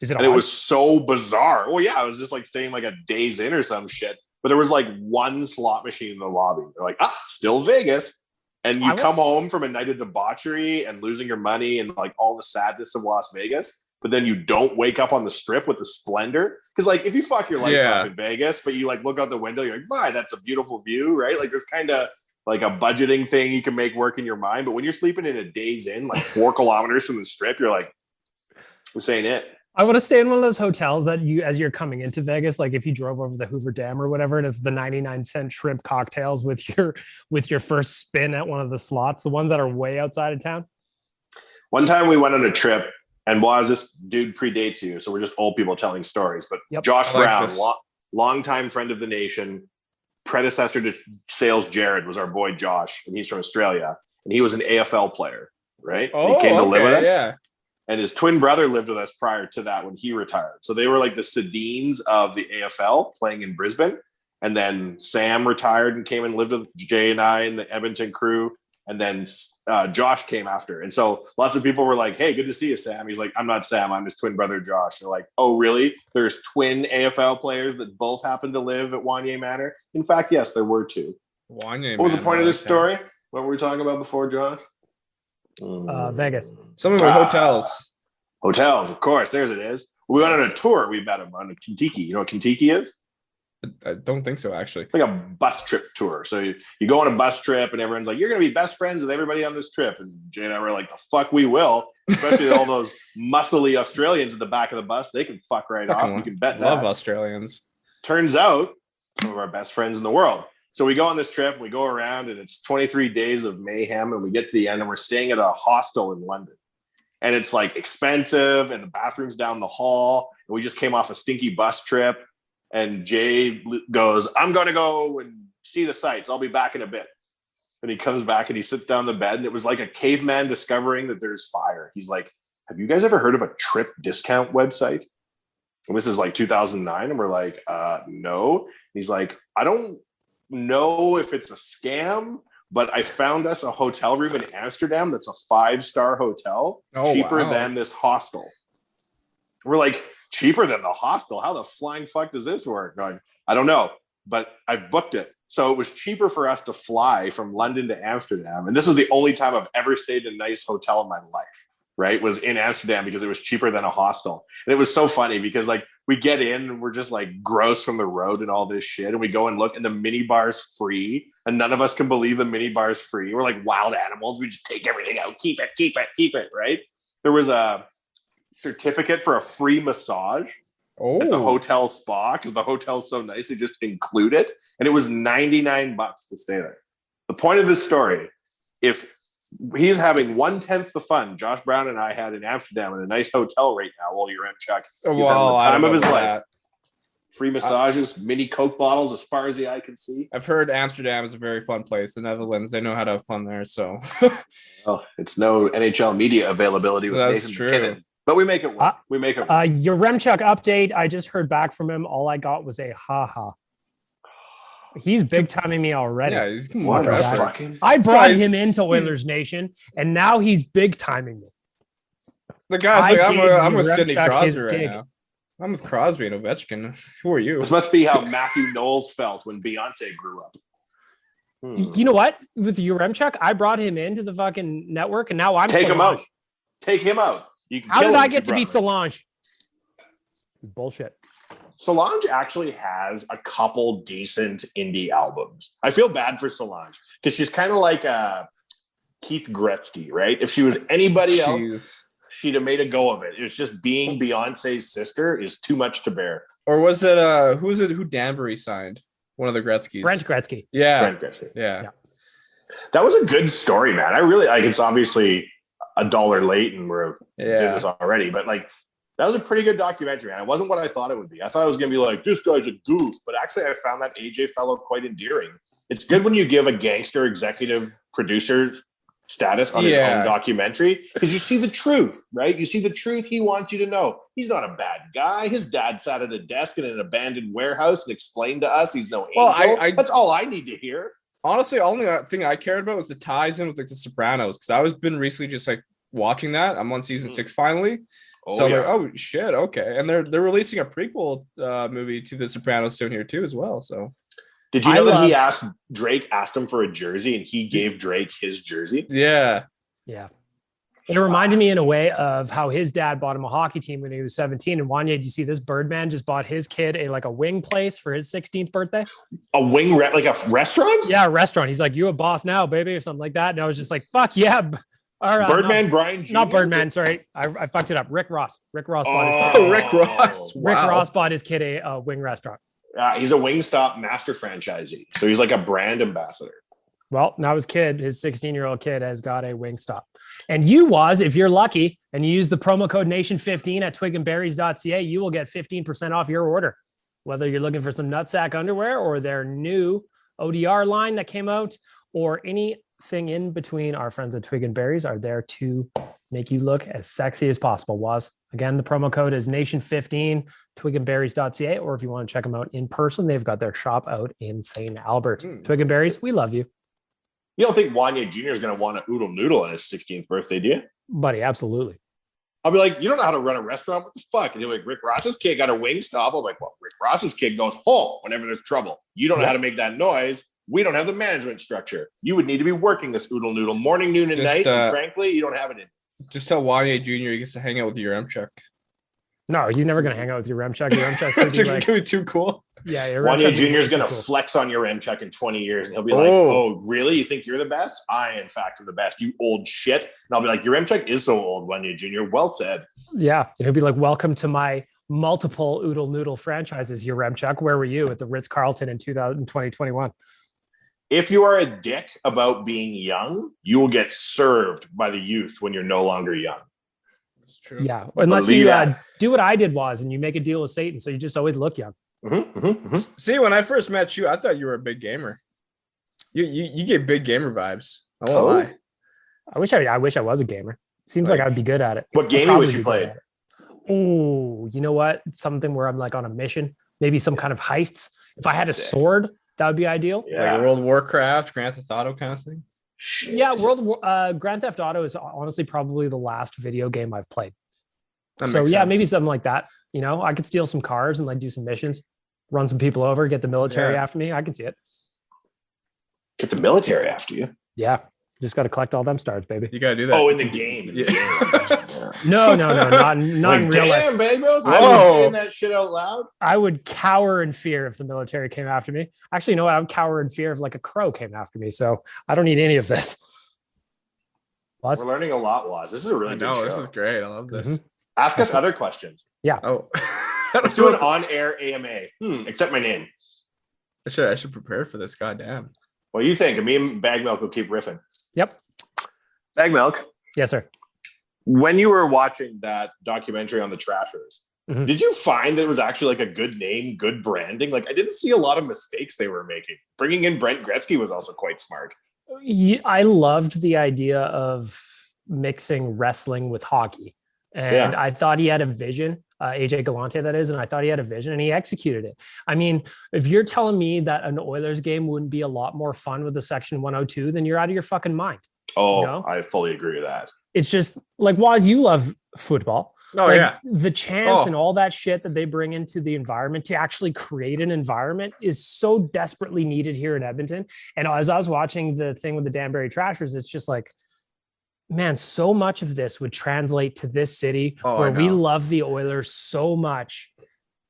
It was so bizarre. Well, yeah, I was just like staying like a Days Inn or some shit, but there was like one slot machine in the lobby. They're like, still Vegas. And you come home from a night of debauchery and losing your money and like all the sadness of Las Vegas. But then you don't wake up on the Strip with the splendor. Because like if you fuck your life up in Vegas, but you like look out the window, you're like, my, that's a beautiful view, right? Like there's kind of like a budgeting thing you can make work in your mind. But when you're sleeping in a Days Inn, like 4 kilometers from the Strip, you're like, this ain't it.
I want to stay in one of those hotels that you, as you're coming into Vegas, like if you drove over the Hoover Dam or whatever, and it's the 99-cent shrimp cocktails with your first spin at one of the slots, the ones that are way outside of town.
One time we went on a trip. And Waz, this dude predates you, so we're just old people telling stories. But Josh Brown, longtime friend of the nation, predecessor to Sales Jared, was our boy Josh, and he's from Australia. And he was an AFL player, right? He came to live with us. Yeah. And his twin brother lived with us prior to that when he retired. So they were like the Sedines of the AFL playing in Brisbane. And then Sam retired and came and lived with Jay and I and the Edmonton crew. And then Josh came after. And so lots of people were like, hey, good to see you, Sam. He's like, I'm not Sam. I'm his twin brother, Josh. They're like, oh, really? There's twin AFL players that both happen to live at Wanye Manor? In fact, yes, there were 2. What was the point of this story? What were we talking about before, Josh?
Vegas.
Something with hotels.
Hotels, of course. There's it is. We went on a tour. We met him on a Kentucky. You know what Kentucky is?
I don't think so, actually.
It's like a bus trip tour. So you go on a bus trip and everyone's like, you're going to be best friends with everybody on this trip. And Jay and I were like, the fuck we will. Especially all those muscly Australians at the back of the bus. They can fuck right off. You can bet that.
Love Australians.
Turns out, some of our best friends in the world. So we go on this trip, we go around, and it's 23 days of mayhem. And we get to the end and we're staying at a hostel in London. And it's like expensive and the bathroom's down the hall. And we just came off a stinky bus trip. And Jay goes, I'm going to go and see the sights. I'll be back in a bit. And he comes back and he sits down on the bed. And it was like a caveman discovering that there's fire. He's like, have you guys ever heard of a trip discount website? And this is like 2009. And we're like, no. And he's like, I don't know if it's a scam, but I found us a hotel room in Amsterdam that's a 5-star hotel, cheaper than this hostel. We're like, cheaper than the hostel? How the flying fuck does this work? Going, I don't know, but I've booked it. So it was cheaper for us to fly from London to Amsterdam. And this is the only time I've ever stayed in a nice hotel in my life, right? Was in Amsterdam because it was cheaper than a hostel. And it was so funny because like we get in and we're just like gross from the road and all this shit. And we go and look and the mini bar's free. And none of us can believe the mini bar's free. We're like wild animals. We just take everything out. Keep it, right? There was a certificate for a free massage at the hotel spa because the hotel's so nice. They just include it. And it was $99 to stay there. The point of this story, if he's having 1/10 the fun Josh Brown and I had in Amsterdam in a nice hotel right now while you're in Chuck. He's having the time of his life. Free massages, mini Coke bottles as far as the eye can see.
I've heard Amsterdam is a very fun place. The Netherlands, they know how to have fun there. So
well, it's no NHL media availability with
that's
Nathan
true.
McKinnon. But we make it work. We make it work.
Your Remchuk update, I just heard back from him. All I got was a ha-ha. He's big timing me already.
Yeah, he's
what a fucking...
I brought him into Oilers Nation, and now he's big timing me.
The guy's like, I'm with Sidney Crosby right now. I'm with Crosby and Ovechkin. Who are you?
This must be how Matthew Knowles felt when Beyonce grew up.
You know what? With Yaremchuk, I brought him into the fucking network, and now I'm
Take
Solange.
him out. Take him out. You can
How
kill
did
him
I
if you
get to be
brought him.
Solange? Bullshit.
Solange actually has a couple decent indie albums. I feel bad for Solange because she's kind of like Keith Gretzky, right? If she was anybody else, she'd have made a go of it. It was just being Beyonce's sister is too much to bear.
Or was it who Danbury signed? One of the Gretzkys.
Brent Gretzky.
Yeah.
Brent Gretzky.
Yeah.
That was a good story, man. I really like. It's obviously $1 late, and we're doing this already, but like that was a pretty good documentary, and it wasn't what I thought it would be. I thought it was going to be like this guy's a goof, but actually, I found that AJ fellow quite endearing. It's good when you give a gangster executive producer status on his own documentary because you see the truth, right? You see the truth he wants you to know. He's not a bad guy. His dad sat at a desk in an abandoned warehouse and explained to us he's no angel. That's all I need to hear.
Honestly, the only thing I cared about was the ties in with like the Sopranos because I was been recently just like watching that. I'm on season 6 finally. So I'm like, oh shit, okay. And they're releasing a prequel movie to the Sopranos soon here too as well. So
did you know that Drake asked him for a jersey and he gave Drake his jersey?
Yeah.
Yeah. It reminded me in a way of how his dad bought him a hockey team when he was 17. And Wanye, you see this Birdman just bought his kid a wing place for his 16th birthday.
A wing, like a restaurant?
Yeah, a restaurant. He's like, you a boss now, baby, or something like that. And I was just like, fuck yeah.
Birdman, Brian Jr.?
Not Birdman, sorry. I fucked it up. Rick Ross. Rick Ross bought his kid.
Rick Ross.
Wow. Rick Ross bought his kid a wing restaurant.
He's a Wingstop master franchisee. So he's like a brand ambassador.
Well, now his 16-year-old kid has got a Wingstop. And if you're lucky and you use the promo code Nation15 at twiggyberries.ca, you will get 15% off your order. Whether you're looking for some nutsack underwear or their new ODR line that came out or anything in between, our friends at Twig and Berries are there to make you look as sexy as possible. Again, the promo code is Nation15, twigandberries.ca, or if you want to check them out in person, they've got their shop out in St. Albert. Twig and Berries, we love you.
You don't think Wanye Jr. is going to want a oodle noodle on his 16th birthday, do you?
Buddy, absolutely.
I'll be like, you don't know how to run a restaurant? What the fuck? And you're like, Rick Ross's kid got a Wingstop. I'm like, well, Rick Ross's kid goes home whenever there's trouble. You don't know how to make that noise. We don't have the management structure. You would need to be working this oodle noodle morning, noon, and night. And frankly, you don't have it in.
Just tell Wanye Jr. he gets to hang out with your Remchuk.
No, he's never going to hang out with your Remchuk. Your Remchuk's going to be like,
too cool.
Yeah,
Wanye Jr. is going to flex on your Remchuk in 20 years, and he'll be like, "Oh, really? You think you're the best? I, in fact, am the best. You old shit." And I'll be like, "Your Remchuk is so old, Wanye Jr. Well said."
Yeah, and he'll be like, "Welcome to my multiple oodle noodle franchises, your Remchuk. Where were you at the Ritz Carlton in 2021?"
If you are a dick about being young, you will get served by the youth when you're no longer young.
That's true.
Yeah, unless you do what I did and you make a deal with Satan, so you just always look young.
See, when I first met you, I thought you were a big gamer. You get big gamer vibes. I won't lie.
I wish I was a gamer. Seems like I'd be good at it.
What game was you played?
Oh, you know what? Something where I'm like on a mission, maybe some kind of heists. If I had a sword, that would be ideal.
Yeah, like World of Warcraft, Grand Theft Auto kind of thing.
Yeah, Grand Theft Auto is honestly probably the last video game I've played. Maybe something like that. You know, I could steal some cars and like do some missions, run some people over, get the military after me. I can see it.
Get the military after you.
Yeah. Just got to collect all them stars, baby.
You got to do that.
Oh, in the game.
No, not in real life.
Damn, baby. I'm saying that shit out loud.
I would cower in fear if the military came after me. Actually, you know what? I would cower in fear if like a crow came after me. So I don't need any of this.
We're learning a lot, Waz. This is a really good show.
This is great. I love this.
Mm-hmm. Ask us other questions.
Yeah.
Oh,
let's do an on-air AMA. Except my name.
I should prepare for this. Goddamn.
What do you think? Me and Baggedmilk will keep riffing.
Yep.
Baggedmilk.
Yes, sir.
When you were watching that documentary on the Trashers, did you find that it was actually like a good name, good branding? Like I didn't see a lot of mistakes they were making. Bringing in Brent Gretzky was also quite smart.
I loved the idea of mixing wrestling with hockey. And I thought he had a vision, AJ Galante, that is. And I thought he had a vision and he executed it. I mean, if you're telling me that an Oilers game wouldn't be a lot more fun with a Section 102, then you're out of your fucking mind.
Oh,
you know?
I fully agree with that.
It's just like, Waz, you love football.
Oh,
like,
yeah.
The chance and all that shit that they bring into the environment to actually create an environment is so desperately needed here in Edmonton. And as I was watching the thing with the Danbury Trashers, it's just like, man, so much of this would translate to this city where we love the Oilers so much,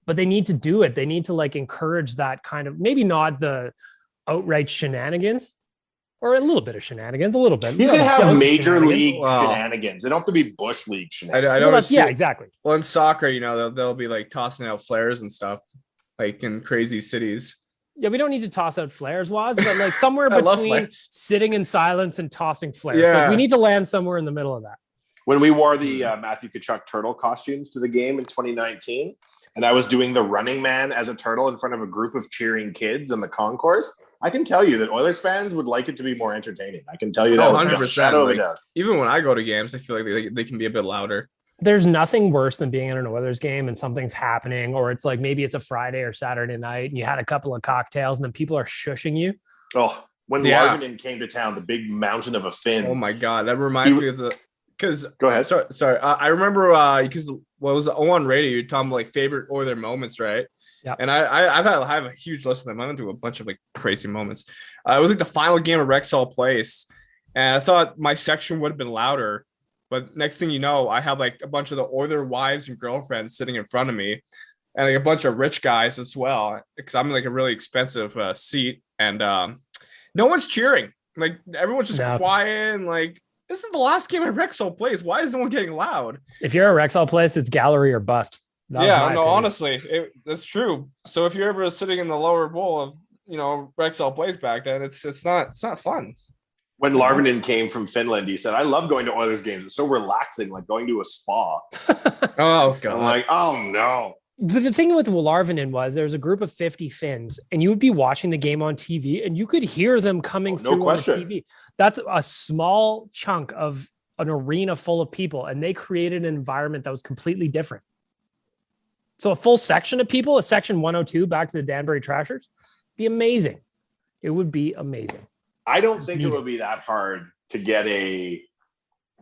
but they need to do it. They need to like encourage that kind of, maybe not the outright shenanigans, or a little bit of shenanigans, a little bit.
You can have major league shenanigans. They don't have to be Bush League shenanigans.
Yeah, exactly.
Well, in soccer, you know, they'll be like tossing out flares and stuff, like in crazy cities.
Yeah, we don't need to toss out flares, Waz, but like somewhere between sitting in silence and tossing flares. Yeah. Like we need to land somewhere in the middle of that.
When we wore the Matthew Tkachuk turtle costumes to the game in 2019, and I was doing the running man as a turtle in front of a group of cheering kids in the concourse, I can tell you that Oilers fans would like it to be more entertaining. I can tell you that
100%. Like, even when I go to games, I feel like they can be a bit louder.
There's nothing worse than being in an Oilers game and something's happening, or it's like maybe it's a Friday or Saturday night and you had a couple of cocktails and then people are shushing you.
Oh, when Larvinen came to town, the big mountain of a fin.
Oh my God, that reminds me of the. Because
go ahead.
Sorry. I remember because what was on radio? You're talking about like favorite Oiler moments, right?
Yeah.
And I have a huge list of them. I went to a bunch of like crazy moments. It was like the final game of Rexall Place, and I thought my section would have been louder. But next thing you know, I have like a bunch of the Oiler wives and girlfriends sitting in front of me, and like a bunch of rich guys as well, because I'm in like a really expensive seat, and no one's cheering. Like everyone's just quiet and like. This is the last game at Rexall Place. Why is no one getting loud?
If you're at Rexall Place, it's gallery or bust.
Honestly, that's true. So if you're ever sitting in the lower bowl of Rexall Place back then, it's not fun.
When Larvinen came from Finland, he said, "I love going to Oilers games. It's so relaxing, like going to a spa."
Oh God!
I'm like, oh no.
But the thing with Larvinen was there was a group of 50 Finns, and you would be watching the game on TV, and you could hear them coming through on the TV. That's a small chunk of an arena full of people, and they created an environment that was completely different. So a full section of people, a section 102 back to the Danbury Trashers, be amazing. It would be amazing.
I don't think it would be that hard to get a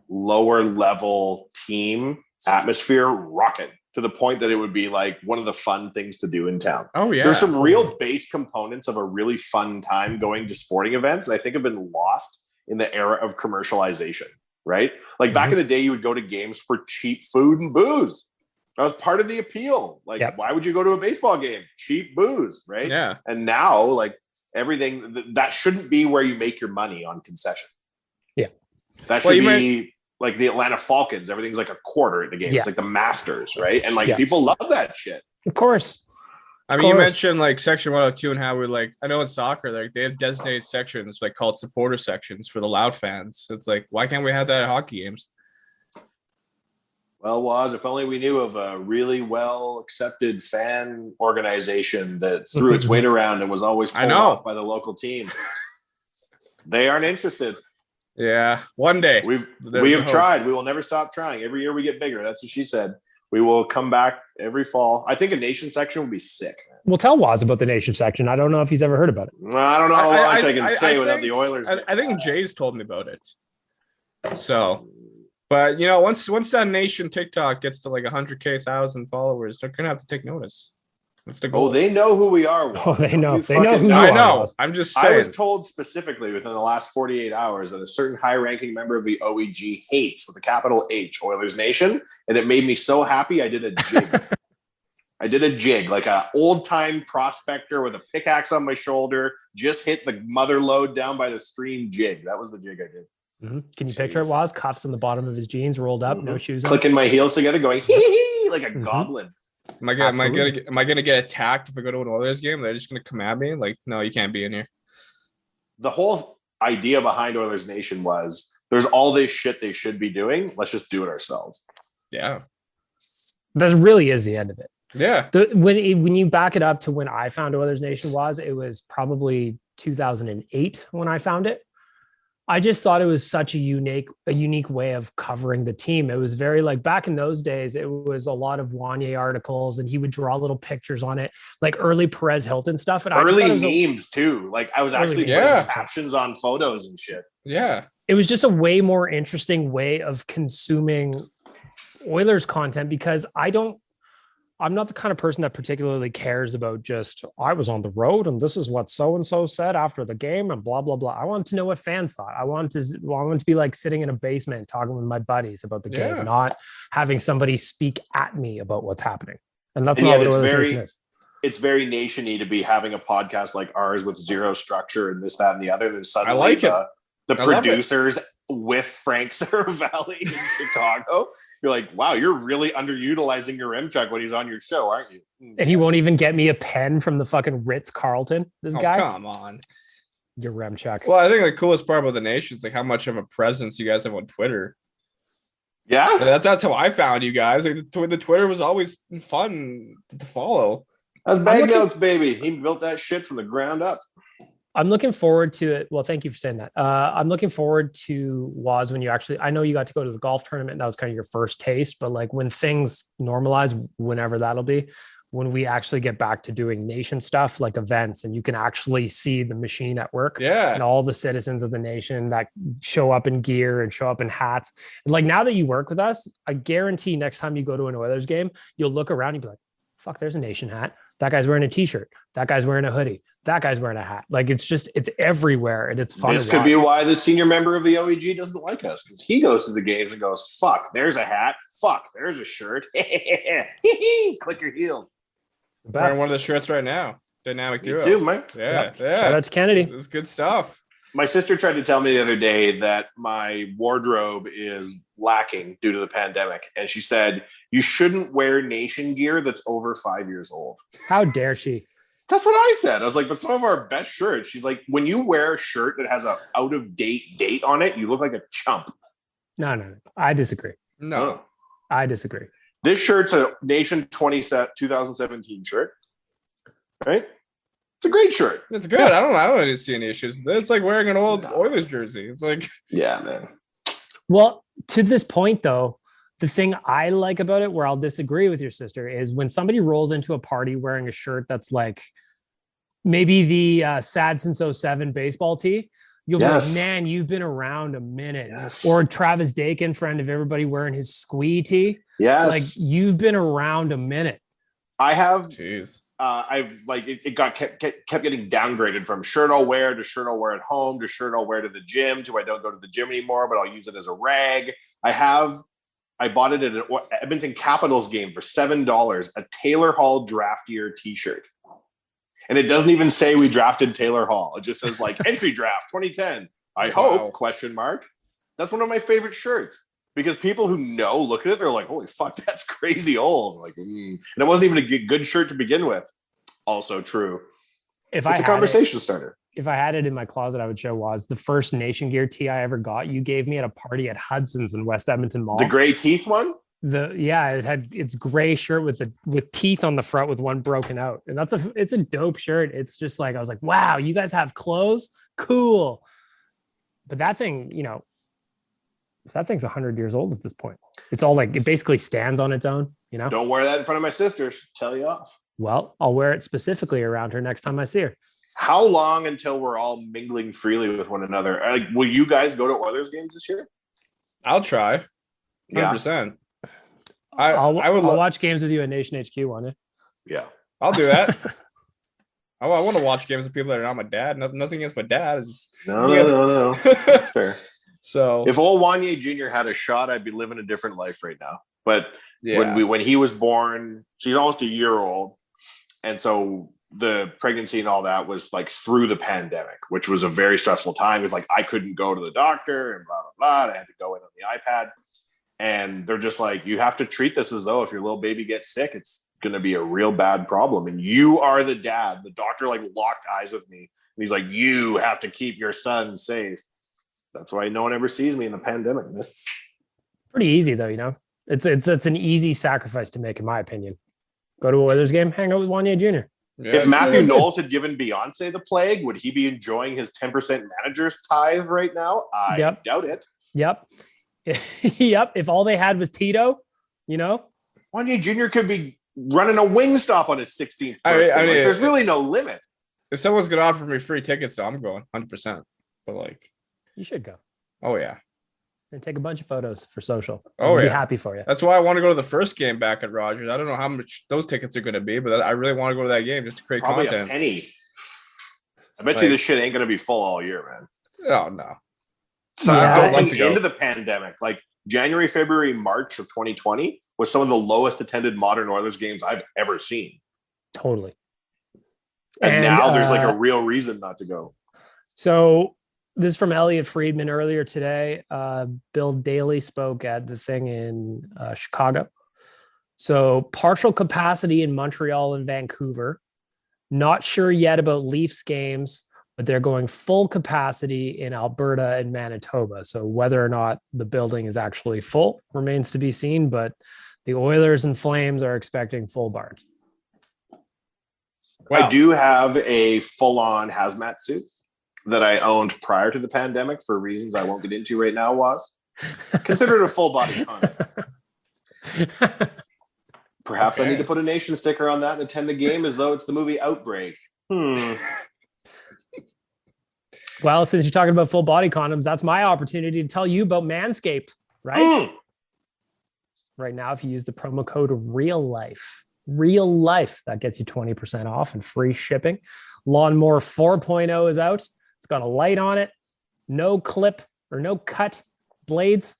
lower level team atmosphere rocking. to the point that it would be like one of the fun things to do in town.
Oh yeah.
There's some real base components of a really fun time going to sporting events that I think have been lost in the era of commercialization, right? Like back in the day, you would go to games for cheap food and booze. That was part of the appeal. Like, why would you go to a baseball game? Cheap booze, right?
Yeah.
And now, like, everything that shouldn't be where you make your money on concessions.
Yeah.
That should be like the Atlanta Falcons. Everything's like a quarter in the game. It's like the Masters, right? And like people love that shit.
Of course.
I mean, you mentioned like section 102 and how we're like, I know in soccer, like they have designated sections like called supporter sections for the loud fans. It's like, why can't we have that at hockey games?
Well, Waz, if only we knew of a really well accepted fan organization that threw its weight around and was always pulled off by the local team. They aren't interested.
Yeah, one day
we have tried. We will never stop trying. Every year we get bigger. That's what she said. We will come back every fall. I think a nation section would be sick.
We'll tell Waz about the nation section. I don't know if he's ever heard about it.
Well, I don't know how much I can say without the Oilers.
I think Jay's told me about it. So, but you know, once that nation TikTok gets to like 100,000 followers, they're gonna have to take notice. That's the goal.
Oh, they know who we are.
Oh, they know. They know who you
I
are.
know. I'm just saying.
I was told specifically within the last 48 hours that a certain high-ranking member of the OEG hates, with a capital H, Eulers Nation, and it made me so happy I did a jig. I did a jig, like an old-time prospector with a pickaxe on my shoulder, just hit the mother lode down by the stream jig. That was the jig I did.
Mm-hmm. Can you picture it, Waz? Cuffs on the bottom of his jeans, rolled up, no shoes on.
Clicking my heels together, going hee like a goblin.
Am I gonna get attacked if I go to an Oilers game? They're just gonna come at me? Like, no, you can't be in here.
The whole idea behind Oilers Nation was there's all this shit they should be doing. Let's just do it ourselves.
Yeah.
That really is the end of it.
Yeah.
When you back it up to when I found Oilers Nation it was probably 2008 when I found it. I just thought it was such a unique way of covering the team. It was very like back in those days, it was a lot of Wanye articles and he would draw little pictures on it, like early Perez Hilton stuff. And
early memes too. Like I was actually putting captions on photos and shit.
Yeah.
It was just a way more interesting way of consuming Oilers content because I'm not the kind of person that particularly cares about just, I was on the road and this is what so-and-so said after the game and blah, blah, blah. I want to know what fans thought. I want to be like sitting in a basement talking with my buddies about the game, not having somebody speak at me about what's happening. And that's not what Oilers Nation is.
It's very nation-y to be having a podcast like ours with zero structure and this, that, and the other. Then suddenly
I like it.
The producers with Frank Saravalli in Chicago, you're like, wow, you're really underutilizing your M-Chuck when he's on your show, aren't you?
And he won't even get me a pen from the fucking Ritz-Carlton. This guy,
come on,
your Remchuck.
Well, I think the coolest part about the nation is like how much of a presence you guys have on Twitter.
Yeah,
that's how I found you guys. Like the Twitter was always fun to follow.
That's Baggedmilk's baby. He built that shit from the ground up.
I'm looking forward to it. Well, thank you for saying that. I'm looking forward to Waz when you actually, I know you got to go to the golf tournament. That was kind of your first taste, but like when things normalize, whenever that'll be, when we actually get back to doing nation stuff, like events, and you can actually see the machine at work and all the citizens of the nation that show up in gear and show up in hats. And like now that you work with us, I guarantee next time you go to an Oilers game, you'll look around and be like, fuck, there's a nation hat. That guy's wearing a t-shirt. That guy's wearing a hoodie. That guy's wearing a hat. Like it's everywhere and it's fun.
This could be why the senior member of the OEG doesn't like us, because he goes to the games and goes, fuck, there's a hat. Fuck, there's a shirt. Click your heels.
Wearing one of the shirts right now. Dynamic duo.
Me too, Mike.
Yeah.
Shout out to Kennedy.
This is good stuff.
My sister tried to tell me the other day that my wardrobe is lacking due to the pandemic. And she said, you shouldn't wear nation gear that's over 5 years old.
How dare she?
That's what I said. I was like, but some of our best shirts. She's like, when you wear a shirt that has a out of date on it, you look like a chump.
No. I disagree.
No.
I disagree.
This shirt's a Nation 2017 shirt. Right? It's a great shirt.
It's good. I don't see any issues. It's like wearing an old Oilers jersey. It's like,
yeah, man.
Well, to this point though, the thing I like about it, where I'll disagree with your sister, is when somebody rolls into a party wearing a shirt that's like maybe the sad since '07 baseball tee. you'll be like, man, you've been around a minute.
Yes.
Or Travis Dakin, friend of everybody, wearing his squee tee.
Yes.
Like, you've been around a minute.
I have.
Jeez.
I've like it got kept getting downgraded from shirt I'll wear to shirt I'll wear at home to shirt I'll wear to the gym to I don't go to the gym anymore, but I'll use it as a rag. I bought it at an Edmonton Capitals game for $7, a Taylor Hall draft year T-shirt. And it doesn't even say we drafted Taylor Hall. It just says like entry draft 2010. I hope, question mark. That's one of my favorite shirts because people who know look at it, they're like, holy fuck, that's crazy old. Like, and it wasn't even a good shirt to begin with. Also true. It's a conversation starter.
If I had it in my closet, I would show was the first Nation Gear tee I ever got. You gave me at a party at Hudson's in West Edmonton Mall.
The gray teeth one?
It had its gray shirt with teeth on the front with one broken out. And it's a dope shirt. It's just like, I was like, wow, you guys have clothes? Cool. But that thing, that thing's 100 years old at this point. It's all like, it basically stands on its own,
Don't wear that in front of my sister. She'll tell you off.
Well, I'll wear it specifically around her next time I see her.
How long until we're all mingling freely with one another? Will you guys go to Oilers games this year?
I'll try. 100%.
I'll watch games with you at Nation HQ, won't you?
Yeah.
I'll do that. I want to watch games with people that are not my dad. Nothing against my dad.
No. That's fair.
So
if old Wanye Jr. had a shot, I'd be living a different life right now. But when he was born, so he's almost a year old. And so the pregnancy and all that was like through the pandemic, which was a very stressful time. It's like I couldn't go to the doctor and blah, blah, blah. I had to go in on the iPad. And they're just like, you have to treat this as though if your little baby gets sick, it's going to be a real bad problem. And you are the dad. The doctor like locked eyes with me. And he's like, you have to keep your son safe. That's why no one ever sees me in the pandemic.
Pretty easy though, It's an easy sacrifice to make, in my opinion. Go to a Oilers game, hang out with Wanye Jr.
Yeah, if Matthew Knowles had given Beyonce the plague, would he be enjoying his 10% manager's tithe right now? I doubt it.
Yep. Yep. If all they had was Tito,
Wanye Jr. could be running a wing stop on his 16th birthday. I mean, there's really no limit.
If someone's going to offer me free tickets, so I'm going 100%. But
you should go.
Oh, yeah.
And take a bunch of photos for social.
Oh,
Be happy for you.
That's why I want to go to the first game back at Rogers. I don't know how much those tickets are going to be, but I really want to go to that game just to create
Probably
content.
A penny. I bet you this shit ain't going to be full all year, man.
Oh, no.
So into the pandemic, like January, February, March of 2020 was some of the lowest attended modern Oilers games I've ever seen.
Totally.
And now there's like a real reason not to go.
So this is from Elliot Friedman earlier today. Bill Daly spoke at the thing in Chicago. So partial capacity in Montreal and Vancouver. Not sure yet about Leafs games, but they're going full capacity in Alberta and Manitoba. So whether or not the building is actually full remains to be seen, but the Oilers and Flames are expecting full bars.
Wow. I do have a full-on hazmat suit that I owned prior to the pandemic for reasons I won't get into right now. Considered a full body condom. Perhaps I need to put a Nation sticker on that and attend the game as though it's the movie Outbreak.
Well, since you're talking about full body condoms, that's my opportunity to tell you about Manscaped, right? Right now, if you use the promo code real life, that gets you 20% off and free shipping. Lawnmower 4.0 is out. It's got a light on it, no clip or no cut blades.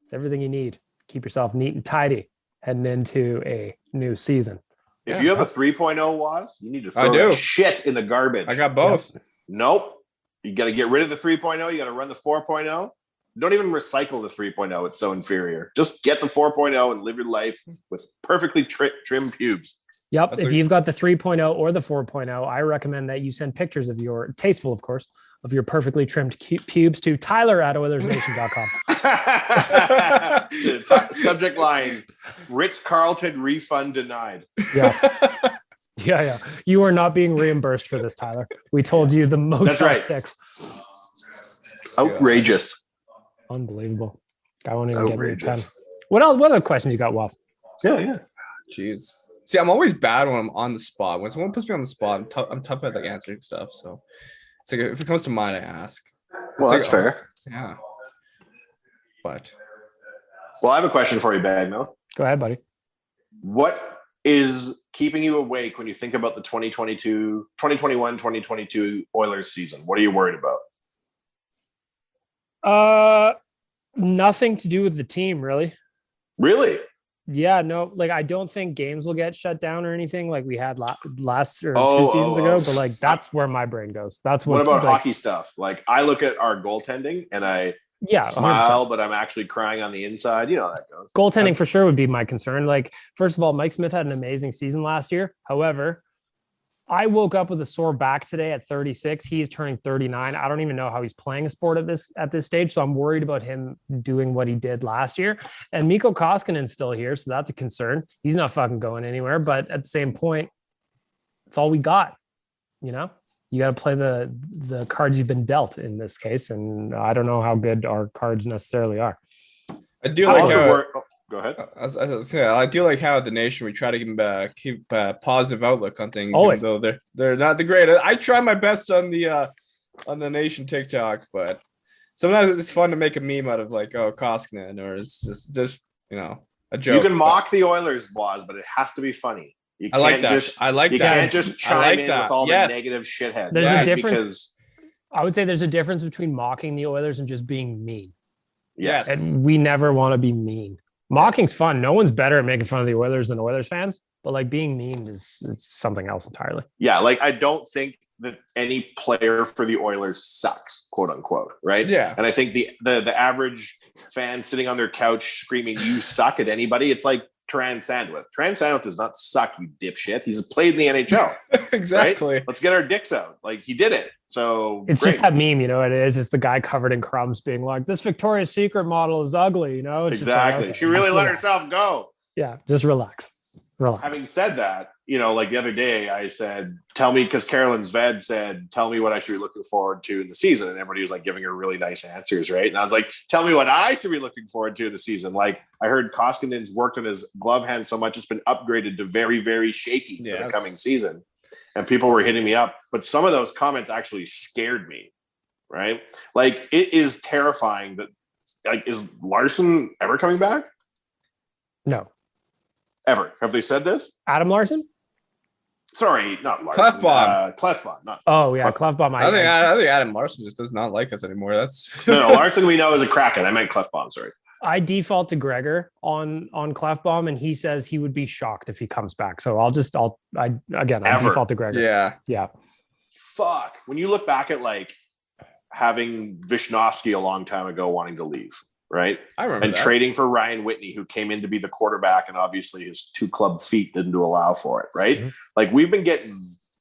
It's everything you need. Keep yourself neat and tidy heading into a new season.
If you have a 3.0, Waz, you need to throw that shit in the garbage.
I got both.
Yep. Nope. You got to get rid of the 3.0. You got to run the 4.0. Don't even recycle the 3.0. It's so inferior. Just get the 4.0 and live your life with perfectly trimmed pubes.
Yep. If you've got the 3.0 or the 4.0, I recommend that you send pictures of your, tasteful, of course, of your perfectly trimmed pubes to tyler@oilersnation.com.
Subject line, Ritz-Carlton refund denied.
Yeah. Yeah. You are not being reimbursed for this, Tyler. We told you the Motel 6.
Outrageous.
Unbelievable. I won't even get me 10. What other questions you got, Waz?
Yeah.
Jeez. See, I'm always bad when I'm on the spot. When someone puts me on the spot, I'm tough at answering stuff. So it's like if it comes to mind, I ask.
Well, that's fair.
Yeah. But
Well, I have a question for you, Baggedmilk.
Go ahead, buddy.
What is keeping you awake when you think about the 2021-2022 Oilers season? What are you worried about?
Nothing to do with the team, really.
Really?
Yeah, no, like I don't think games will get shut down or anything like we had last or 2 seasons ago. But like that's where my brain goes. That's
what about hockey stuff? Like I look at our goaltending and I smile,
100%.
but I'm actually crying on the inside. You know how that goes.
Goaltending for sure would be my concern. Like first of all, Mike Smith had an amazing season last year. However, I woke up with a sore back today at 36. He's turning 39. I don't even know how he's playing a sport at this stage. So I'm worried about him doing what he did last year. And Mikko Koskinen's still here, so that's a concern. He's not fucking going anywhere. But at the same point, it's all we got. You know, you got to play the cards you've been dealt in this case. And I don't know how good our cards necessarily are.
I do like how.
Go ahead.
I do like how the Nation we try to keep a positive outlook on things, even though they're not the greatest. I try my best on the Nation TikTok, but sometimes it's fun to make a meme out of like Koskinen, or it's just you know a joke.
You can mock the Oilers, Boz, but it has to be funny. You can't
I like that.
You can't just chime in with all the negative shitheads.
There's a difference. I would say there's a difference between mocking the Oilers and just being mean.
Yes,
and we never want to be mean. Mocking's fun. No one's better at making fun of the Oilers than Oilers fans, but like being mean it's something else entirely.
Yeah, like I don't think that any player for the Oilers sucks, quote unquote, right?
Yeah.
And I think the average fan sitting on their couch screaming "You suck" at anybody, it's like Taran Sandwith. Taran Sandwith does not suck, you dipshit. He's played in the NHL.
Exactly.
Right? Let's get our dicks out. Like he did it. So
it's just that meme, you know, it is. It's the guy covered in crumbs being like, this Victoria's Secret model is ugly, you know? It's
exactly.
Just like, okay,
she really let herself go.
Yeah, just relax.
Having said that, you know, like the other day I said, tell me, because Carolyn Zved said, tell me what I should be looking forward to in the season. And everybody was like giving her really nice answers, right? And I was like, tell me what I should be looking forward to in the season. Like I heard Koskinen's worked on his glove hand so much, it's been upgraded to very, very shaky for the coming season. And people were hitting me up. But some of those comments actually scared me, right? Like it is terrifying that, like, is Larson ever coming back?
No.
Ever. Have they said this?
Adam Larson?
Sorry, not Larson. Klefbom. Not.
Oh yeah, Klefbom.
I think Adam Larson just does not like us anymore. That's
no, Larson we know is a Kraken. I meant Klefbom. Sorry.
I default to Gregor on Klefbom, and he says he would be shocked if he comes back. So I default to Gregor. Yeah.
Fuck. When you look back at like having Visnovsky a long time ago wanting to leave, right?
I remember
and
that.
Trading for Ryan Whitney, who came in to be the quarterback, and obviously his 2 club feet didn't allow for it, right?
Mm-hmm.
Like we've been getting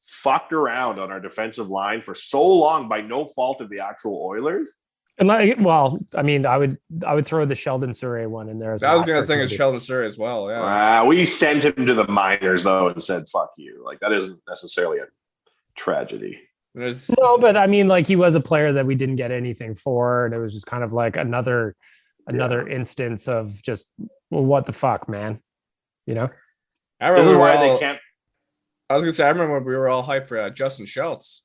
fucked around on our defensive line for so long by no fault of the actual Oilers.
And like, well, I mean, I would throw the Sheldon Surrey one in there.
I was going to think it's Sheldon Surrey as well. Yeah,
we sent him to the minors though and said "fuck you." Like that isn't necessarily a tragedy.
No, but I mean, like he was a player that we didn't get anything for, and it was just kind of like another instance of just, well, what the fuck, man? You know,
I remember
this is why they can't.
I was gonna say, I remember when we were all hyped for Justin Schultz.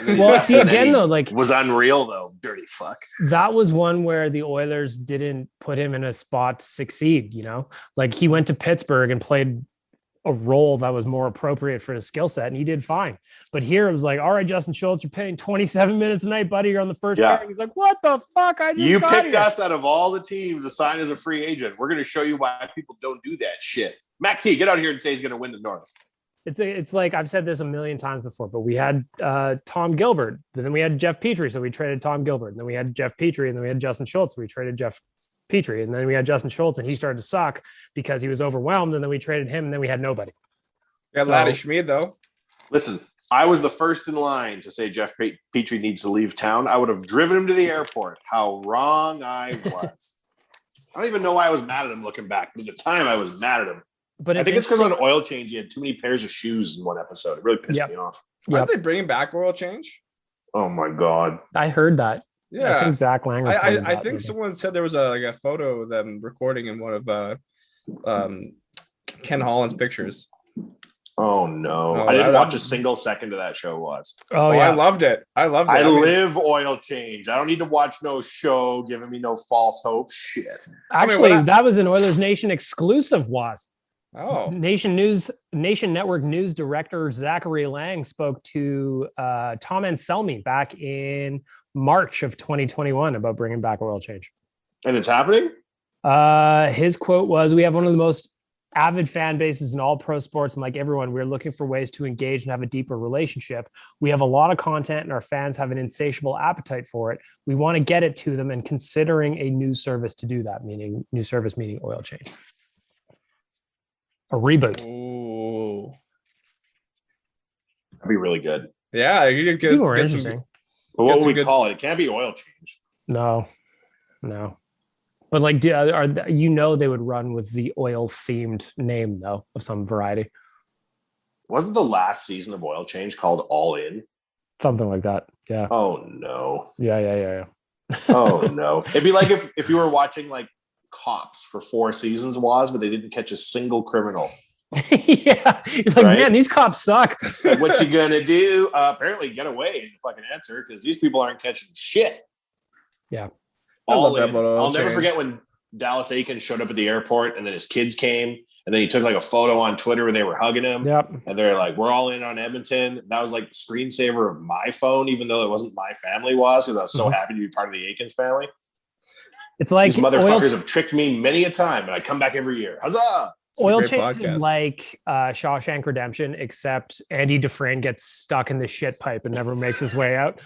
Well, see, again though, like
was unreal though. Dirty fuck.
That was one where the Oilers didn't put him in a spot to succeed. You know, like he went to Pittsburgh and played a role that was more appropriate for his skill set, and he did fine. But here it was like, all right, Justin Schultz, you're paying 27 minutes a night, buddy. You're on the first pairing. He's like, what the fuck?
You picked us out of all the teams to sign as a free agent. We're going to show you why people don't do that shit. Mac T, get out here and say he's going to win the North.
It's like I've said this a million times before, but we had Tom Gilbert, but then we had Jeff Petrie, so we traded Tom Gilbert, and then we had Jeff Petrie, and then we had Justin Schultz, so we traded Jeff Petrie, and then we had Justin Schultz, and he started to suck because he was overwhelmed, and then we traded him, and then we had nobody.
Yeah, Laddie Schmid though.
Listen, I was the first in line to say Jeff Petrie needs to leave town. I would have driven him to the airport. How wrong I was. I don't even know why I was mad at him looking back. But at the time, I was mad at him.
But
I think it's because on Oil Change, he had too many pairs of shoes in one episode. It really pissed me off.
Why did they bring back Oil Change?
Oh my god!
I heard that.
Yeah,
I think Zach Langer.
I think someone said there was a photo of them recording in one of Ken Holland's pictures.
Oh no!
Oh,
I didn't
that-
watch a single second of that show.
Oh,
I
yeah.
loved it. I mean,
live oil change. I don't need to watch no show giving me no false hope. Shit.
Actually, that was an Oilers Nation exclusive, was.
Oh,
Nation Network News Director Zachary Lang spoke to Tom Anselmi back in March of 2021 about bringing back oil change.
And it's happening?
His quote was, "We have one of the most avid fan bases in all pro sports, and like everyone, we're looking for ways to engage and have a deeper relationship. We have a lot of content and our fans have an insatiable appetite for it. We want to get it to them and considering a new service to do that," meaning oil change. A reboot.
ooh,
That'd be really good.
yeah. You could
People are
get
interesting.
But what
Get
would
some
we
good-
call it? It can't be oil change.
No. But like, they would run with the oil themed name though of some variety,
Wasn't the last season of Oil Change called All In?
something like that. Yeah.
Oh no.
Yeah.
Oh no. It'd be like if you were watching like Cops for 4 seasons, but they didn't catch a single criminal.
Yeah. You're like,
Right?
man, these cops suck.
Like, what you gonna do? Apparently get away is the fucking answer because these people aren't catching shit.
Yeah.
I love
All
that
in.
about Oil
I'll never
Change.
forget when Dallas Aikens showed up at the airport and then his kids came and then he took like a photo on Twitter where they were hugging him.
Yep.
And they're like, "We're all in on Edmonton." That was like the screensaver of my phone, even though it wasn't my family because I was so happy to be part of the Aikens family.
It's like
These motherfuckers have tricked me many a time, and I come back every year. Huzzah!
It's a
Oil
great
change
podcast.
is like Shawshank Redemption, except Andy Dufresne gets stuck in the shit pipe and never makes his way out.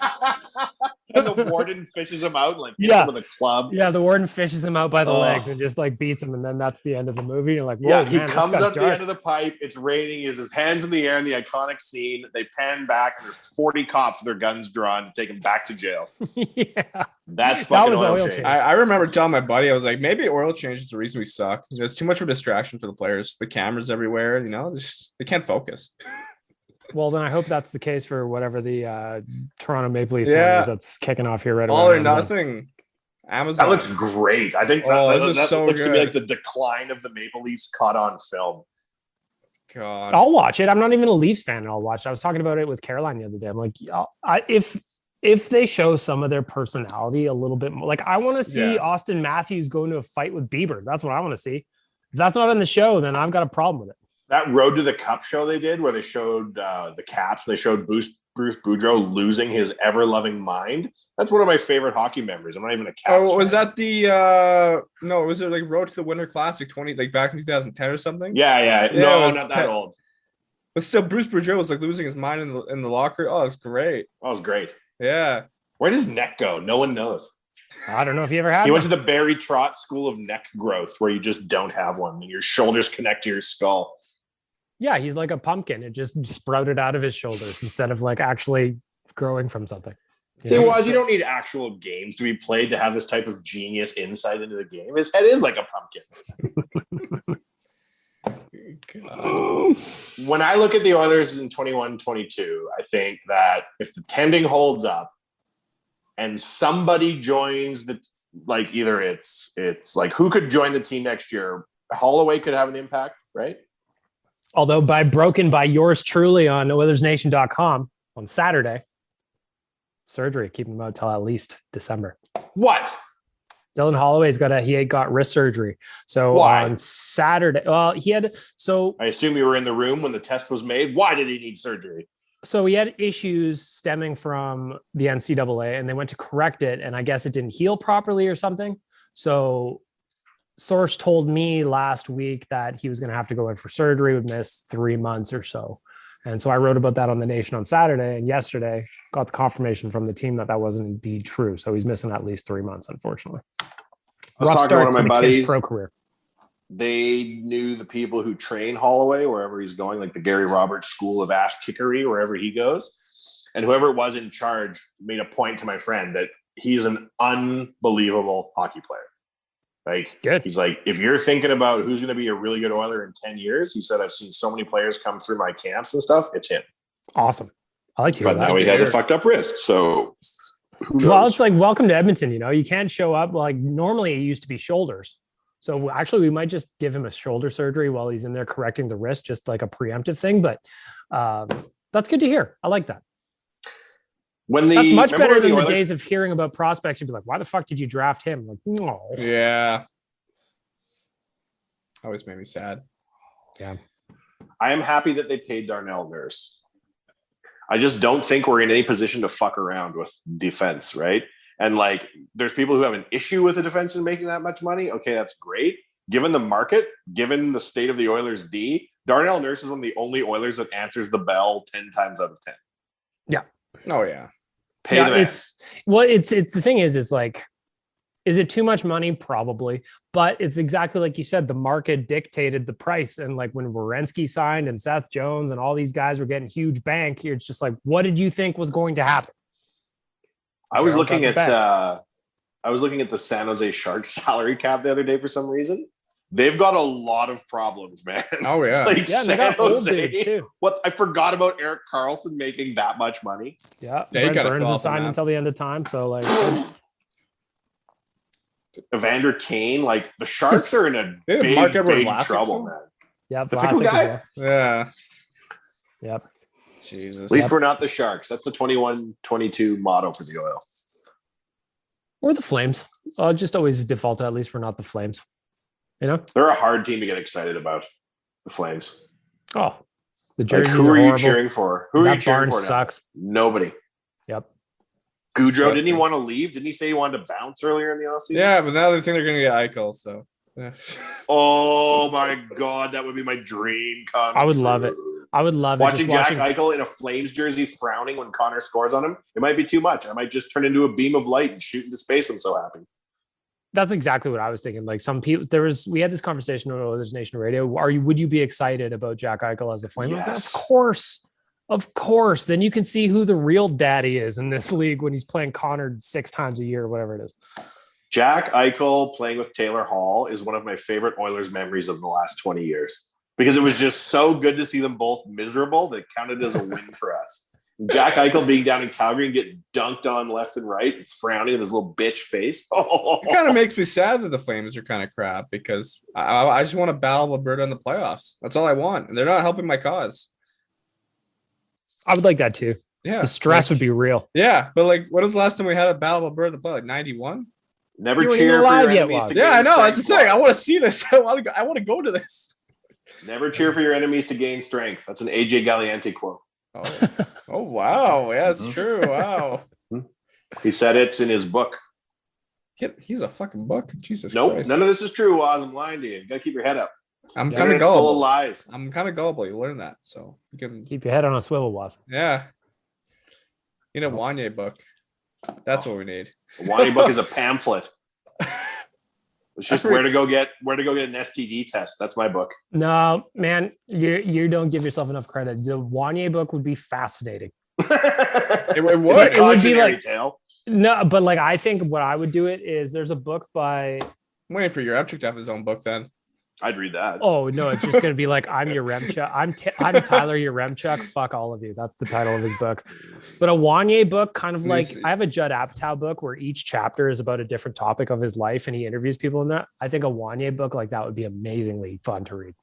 And the warden fishes him out, and, like hits
Yeah.
him with a club.
Yeah, the warden fishes him out by the
Oh.
legs and just like beats him, and then that's the end of the movie. You're like, whoa,
Yeah,
man,
he
this
comes
got
up to the
dark.
end of the pipe. It's raining. He has his hands in the air in the iconic scene. They pan back, and there's 40 cops with their guns drawn to take him back to jail.
Yeah.
That's
That
fucking
was
oil
oil
change.
change.
I remember telling my buddy, I was like, maybe oil change is the reason we suck. There's too much of a distraction for the players. The cameras everywhere, they can't focus.
Well, then I hope that's the case for whatever the Toronto Maple Leafs
Yeah.
one is that's kicking off here right away.
All or
on Amazon.
nothing. Amazon.
That looks great. I think
Oh,
that,
this is
that
so
looks to me
good.
like the decline of the Maple Leafs caught on film.
God.
I'll watch it. I'm not even a Leafs fan, and I'll watch it. I was talking about it with Caroline the other day. I'm like, if they show some of their personality a little bit more, like I want to see
Yeah.
Austin Matthews go into a fight with Bieber. That's what I want to see. If that's not in the show, then I've got a problem with it.
That Road to the Cup show they did, where they showed the Caps, they showed Bruce Boudreau losing his ever-loving mind. That's one of my favorite hockey memories. I'm not even a Caps
Oh, was
fan.
that the no, was it like Road to the Winter Classic 20 like back in 2010 or something?
Yeah.
Yeah, it
No,
was
not that old.
But still Bruce Boudreau was like losing his mind in the locker. Oh, it's great.
That was great.
Yeah.
Where does neck go? No one knows.
I don't know if you ever had
He went
one.
to the Barry Trotz School of Neck Growth, where you just don't have one, and your shoulders connect to your skull.
Yeah, he's like a pumpkin. It just sprouted out of his shoulders instead of like actually growing from something. You
See,
know?
Waz, you don't need actual games to be played to have this type of genius insight into the game. His head is like a pumpkin. When I look at the Oilers in 21-22, I think that if the tending holds up and somebody joins either it's like who could join the team next year? Holloway could have an impact, right?
Although broken by yours truly on OilersNation.com on Saturday, surgery, keeping him out till at least December.
What?
Dylan Holloway's got wrist surgery. So
Why?
on Saturday, well,
I assume you were in the room when the test was made. Why did he need surgery?
So he had issues stemming from the NCAA and they went to correct it. And I guess it didn't heal properly or something. So source told me last week that he was going to have to go in for surgery, would miss 3 months or so. And so I wrote about that on the Nation on Saturday, and yesterday got the confirmation from the team that wasn't indeed true. So he's missing at least 3 months, unfortunately.
I was
Rough
talking to
start
one of my
the kid's
buddies.
pro career.
They knew the people who train Holloway wherever he's going, like the Gary Roberts School of Ass Kickery, wherever he goes. And whoever was in charge made a point to my friend that he's an unbelievable hockey player. Like,
Good.
he's like, if you're thinking about who's going to be a really good Oiler in 10 years, he said, I've seen so many players come through my camps and stuff. It's him.
Awesome. I like to hear
But
that.
now he has a fucked up wrist. So who knows?
Well, it's like welcome to Edmonton. You can't show up like normally it used to be shoulders. So actually, we might just give him a shoulder surgery while he's in there correcting the wrist, just like a preemptive thing. But that's good to hear. I like that. That's much better than the days of hearing about prospects. You'd be like, why the fuck did you draft him? Like, no.
Yeah. Always made me sad.
Yeah.
I am happy that they paid Darnell Nurse. I just don't think we're in any position to fuck around with defense, right? And like, there's people who have an issue with the defense and making that much money. Okay, that's great. Given the market, given the state of the Oilers D, Darnell Nurse is one of the only Oilers that answers the bell 10 times out of 10.
Yeah.
Oh yeah.
Pay the man.
It's the thing is like, is it too much money? Probably. But it's exactly like you said, the market dictated the price. And like when Werenski signed and Seth Jones and all these guys were getting huge bank here, it's just like, what did you think was going to happen?
I was looking at the San Jose Sharks salary cap the other day for some reason. They've got a lot of problems, man.
Oh yeah.
Like
yeah, they got old dudes too.
What I forgot about Erik Karlsson making that much money.
Yeah.
They got
Burns is signed until the end of time. So like
Evander Kane, like the Sharks are in a big trouble, man.
Yeah,
the pickle guy.
Yeah.
Yep.
Jesus.
At least we're not the Sharks. That's the 21-22 motto for the Oil.
Or the Flames. I'll just always default to at least we're not the Flames. You know?
They're a hard team to get excited about, the Flames.
Oh. The jerseys
who are you
horrible.
cheering for? Who are you cheering for now?
Sucks.
Nobody.
Yep.
Goudreau, didn't he want to leave? Didn't he say he wanted to bounce earlier in the offseason?
Yeah, but now they think they're going to get Eichel, so. Yeah.
Oh my God, that would be my dream come
I would
true.
love it. I would love
watching
it.
Jack Eichel in a Flames jersey frowning when Connor scores on him. It might be too much. I might just turn into a beam of light and shoot into space. I'm so happy.
That's exactly what I was thinking. Like some people, we had this conversation on Eulers Nation Radio. Would you be excited about Jack Eichel as a Flame?
Yes.
Of course. Then you can see who the real daddy is in this league when he's playing Connor 6 times a year, whatever it is.
Jack Eichel playing with Taylor Hall is one of my favorite Oilers memories of the last 20 years because it was just so good to see them both miserable that counted as a win for us. Jack Eichel being down in Calgary and getting dunked on left and right and frowning with his little bitch face.
It kind of makes me sad that the Flames are kind of crap because I just want to battle Alberta in the playoffs. That's all I want. And they're not helping my cause.
I would like that too.
Yeah.
The stress would be real.
Yeah. But like, when was the last time we had a battle Alberta in the play? Like 91?
Never cheer for your enemies to gain strength.
Yeah, I know. That's the thing. I want to see this. I want to go to this.
Never cheer for your enemies to gain strength. That's an AJ Galliante quote.
Oh wow. Yeah, that's true. Wow.
He said it's in his book.
He's a fucking book. Jesus
Nope.
Christ.
None of this is true, Woz. I'm lying to you. You got to keep your head up.
I'm kind of gullible.
Full of lies.
I'm kind of gullible. You learn that. So you can
keep your head on a swivel, Woz.
Yeah. You need a Wanye book. That's what we need.
A Wanye book is a pamphlet. It's just where to go get an STD test. That's my book.
No, man, you don't give yourself enough credit. The Wanye book would be fascinating.
It would.
It would be like tale.
No, but like I think what I would do it is there's a book by.
I'm waiting for Yaremchuk to have his own book then.
I'd read that.
Oh no, it's just gonna be like I'm Yaremchuk. I'm Tyler Yaremchuk. Fuck all of you. That's the title of his book. But a Wanye book, kind of like I have a Judd Apatow book where each chapter is about a different topic of his life and he interviews people in that. I think a Wanye book like that would be amazingly fun to read.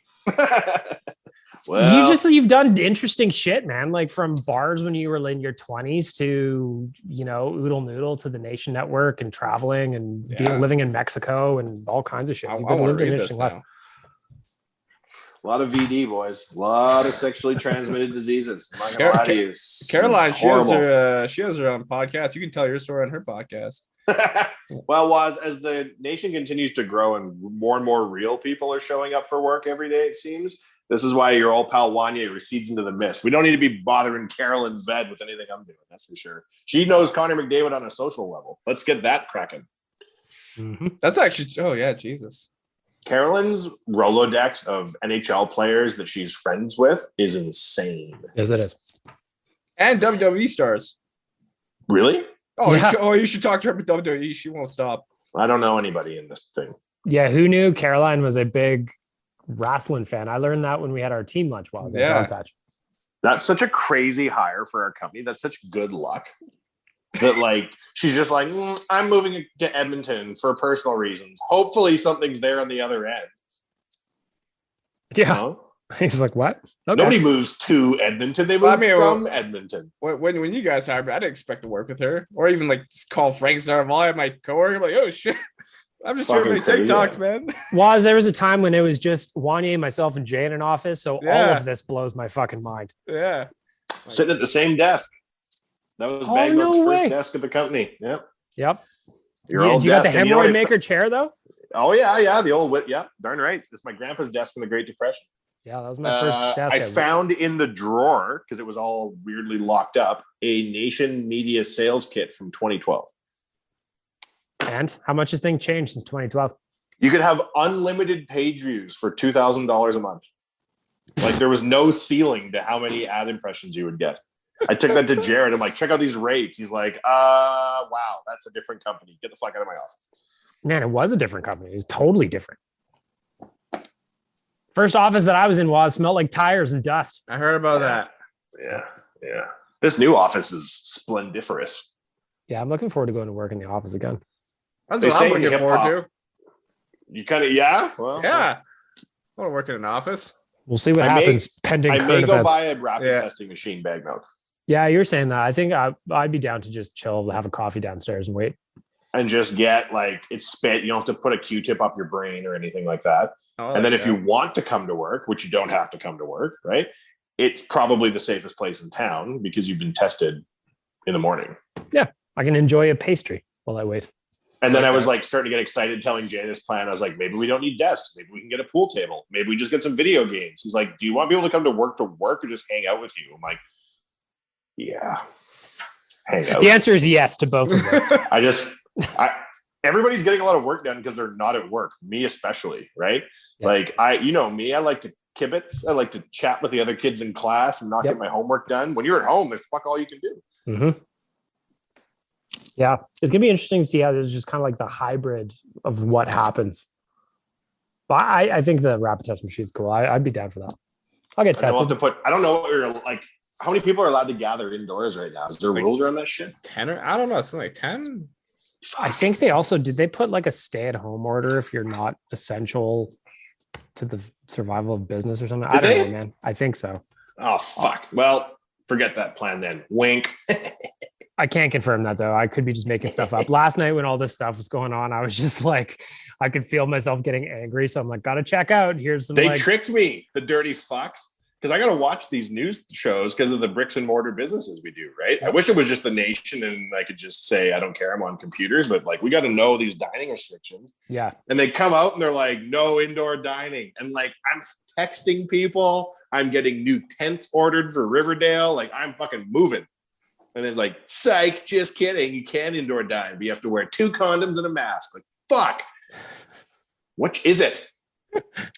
Well,
you've done interesting shit, man. Like from bars when you were in your 20s to, Oodle Noodle to the Nation Network and traveling and living in Mexico and all kinds of shit. You've lived an interesting life.
A lot of VD, boys. A lot of sexually transmitted diseases. I'm not gonna lie to you.
Caroline, she has her own podcast. You can tell your story on her podcast.
Well, Woz, as the nation continues to grow and more real people are showing up for work every day, it seems. This is why your old pal Wanye recedes into the mist. We don't need to be bothering Carolyn Ved with anything I'm doing. That's for sure. She knows Connor McDavid on a social level. Let's get that cracking.
Mm-hmm.
That's actually, oh yeah, Jesus.
Carolyn's Rolodex of NHL players that she's friends with is insane.
Yes, it is.
And WWE stars.
Really?
Oh, yeah. You should talk to her about WWE. She won't stop.
I don't know anybody in this thing.
Yeah, who knew Caroline was a big wrestling fan? I learned that when we had our team lunch
That's such a crazy hire for our company. That's such good luck. that like she's just like, I'm moving to Edmonton for personal reasons. Hopefully something's there on the other end.
Yeah.
You know?
He's like, what? Okay.
Nobody moves to Edmonton. They move from Edmonton.
When you guys hired me, I didn't expect to work with her or even like just call Frank Zarval, my coworker. I'm like, oh shit. I'm just trying to make TikToks, man.
There was a time when it was just Wanye, myself, and Jay in an office. So all of this blows my fucking mind.
Yeah.
Sitting at the same desk. That was Baggedmilk's first desk at the company. Yep.
You
old
got the
desk. And
hemorrhoid maker chair though?
Oh yeah. The old darn right. It's my grandpa's desk in the Great Depression.
Yeah, that was my first desk.
I found in the drawer, because it was all weirdly locked up, a Nation Media sales kit from 2012.
And how much has things changed since 2012?
You could have unlimited page views for $2,000 a month. Like there was no ceiling to how many ad impressions you would get. I took that to Jared. I'm like, check out these rates. He's like, wow, that's a different company. Get the fuck out of my office.
Man, it was a different company. It was totally different. First office that I was in smelled like tires and dust.
I heard about that.
Yeah. This new office is splendiferous.
Yeah, I'm looking forward to going to work in the office again.
That's what I'm looking forward to.
You kind of, yeah? Well,
yeah. I want to work in an office.
We'll see what happens pending current events.
I may go buy a rapid testing machine, Baggedmilk.
Yeah, you're saying that. I think I'd be down to just chill, have a coffee downstairs and wait. And
just get like it's spit. You don't have to put a Q-tip up your brain or anything like that. And then if you want to come to work, which you don't have to come to work, right? It's probably the safest place in town because you've been tested in the morning.
Yeah, I can enjoy a pastry while I wait.
And then I was like starting to get excited telling Jay this plan. I was like, maybe we don't need desks. Maybe we can get a pool table. Maybe we just get some video games. He's like, do you want people to come to work or just hang out with you? I'm like, yeah. Hang out.
The answer is yes to both of those.
Everybody's getting a lot of work done because they're not at work. Me especially, right? Yeah. Like me, I like to kibitz. I like to chat with the other kids in class and not get my homework done. When you're at home, there's fuck all you can do.
Mm-hmm. Yeah, it's gonna be interesting to see how there's just kind of like the hybrid of what happens. But I think the rapid test machine is cool. I'd be down for that. I'll get tested.
I don't know what you're like. How many people are allowed to gather indoors right now? Is there rules around that shit?
10 I don't know. Something like 10.
I think did they put like a stay-at-home order if you're not essential to the survival of business or something? I don't know, man. I think so.
Oh, fuck. Well, forget that plan then. Wink.
I can't confirm that, though. I could be just making stuff up. Last night when all this stuff was going on, I was just like, I could feel myself getting angry. So I'm like, gotta check out. Here's some.
They tricked me, the dirty fucks. Because I got to watch these news shows because of the bricks and mortar businesses we do, right? I wish it was just the Nation and I could just say, I don't care, I'm on computers, but like, we got to know these dining restrictions.
Yeah.
And they come out and they're like, no indoor dining. And like, I'm texting people, I'm getting new tents ordered for Riverdale. Like, I'm fucking moving. And then like, psych, just kidding. You can indoor dine, but you have to wear 2 condoms and a mask. Like, fuck. Which is it?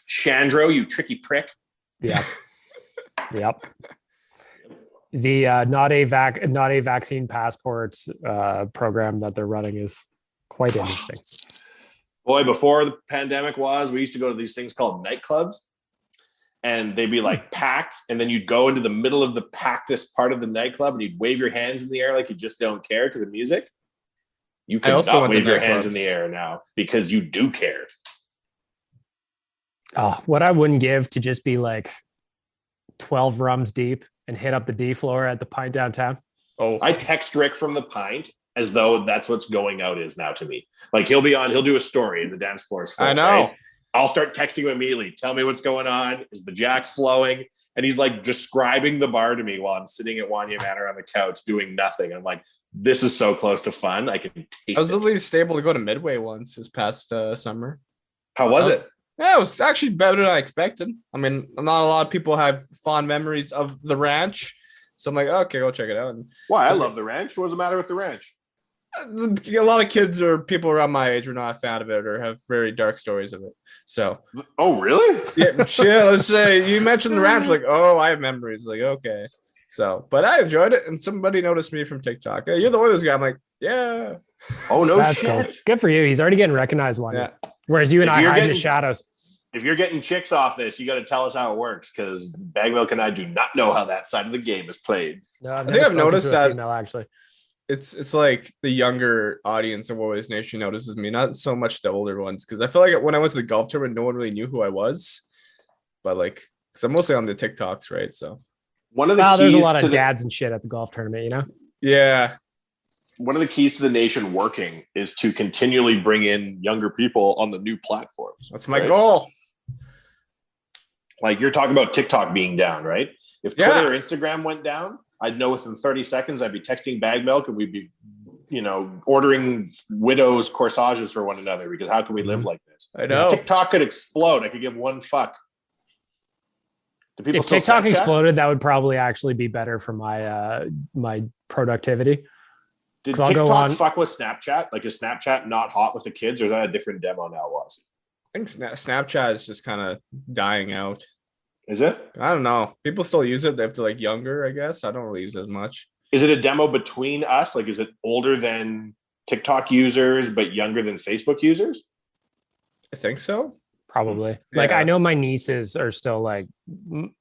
Chandro, you tricky prick.
Yeah. Yep. The not a vaccine passport program that they're running is quite interesting.
Boy, before the pandemic we used to go to these things called nightclubs, and they'd be like packed, and then you'd go into the middle of the packedest part of the nightclub and you'd wave your hands in the air like you just don't care to the music. You can also wave your hands in the air now because you do care.
Oh, what I wouldn't give to just be like 12 rums deep and hit up the D floor at the Pint downtown.
Oh, I text Rick from the Pint as though that's what's going out is now to me. Like he'll do a story in the dance floors.
I know.
Right? I'll start texting him immediately. Tell me what's going on. Is the Jack flowing? And he's like describing the bar to me while I'm sitting at Wanye Manor on the couch doing nothing. I'm like, this is so close to fun. I can taste it.
I was at least able to go to Midway once this past summer.
How was it?
Yeah, it was actually better than I expected. I mean, not a lot of people have fond memories of the ranch. So I'm like, okay, go check it out.
Why? I love the ranch. What's the matter with the ranch?
A lot of kids or people around my age are not a fan of it or have very dark stories of it. So.
Oh, really?
Yeah, shit, let's say you mentioned the ranch. Like, oh, I have memories. Like, okay. So, but I enjoyed it. And somebody noticed me from TikTok. Hey, you're the Oilers guy. I'm like, yeah.
Oh, no shit.
Cool. Good for you. He's already getting recognized one. Yeah. Whereas you and I hide in the shadows.
If you're getting chicks off this, you got to tell us how it works because Baggedmilk and I do not know how that side of the game is played.
No,
I think I've noticed that.
Female, actually.
it's like the younger audience of Wanyes Nation notices me, not so much the older ones, because I feel like when I went to the golf tournament, no one really knew who I was. But like, because I'm mostly on the TikToks, right? So
one of the
there's a
keys
lot
to
of dads and shit at the golf tournament, you know?
yeah.
One of the keys to the nation working is to continually bring in younger people on the new platforms.
That's my goal.
Like you're talking about TikTok being down, right? If Twitter or Instagram went down, I'd know within 30 seconds I'd be texting Baggedmilk and we'd be, ordering widows' corsages for one another, because how can we live like this?
I know.
TikTok could explode. I could give one fuck. Do people
If TikTok exploded, that would probably actually be better for my my productivity.
Did TikTok fuck with Snapchat? Like, is Snapchat not hot with the kids, or is that a different demo now?
I think Snapchat is just kind of dying out.
Is it?
I don't know. People still use it. They have to like younger, I guess. I don't really use it as much.
Is it a demo between us? Like, is it older than TikTok users but younger than Facebook users?
I think so.
Probably. Like, I know my nieces are still like,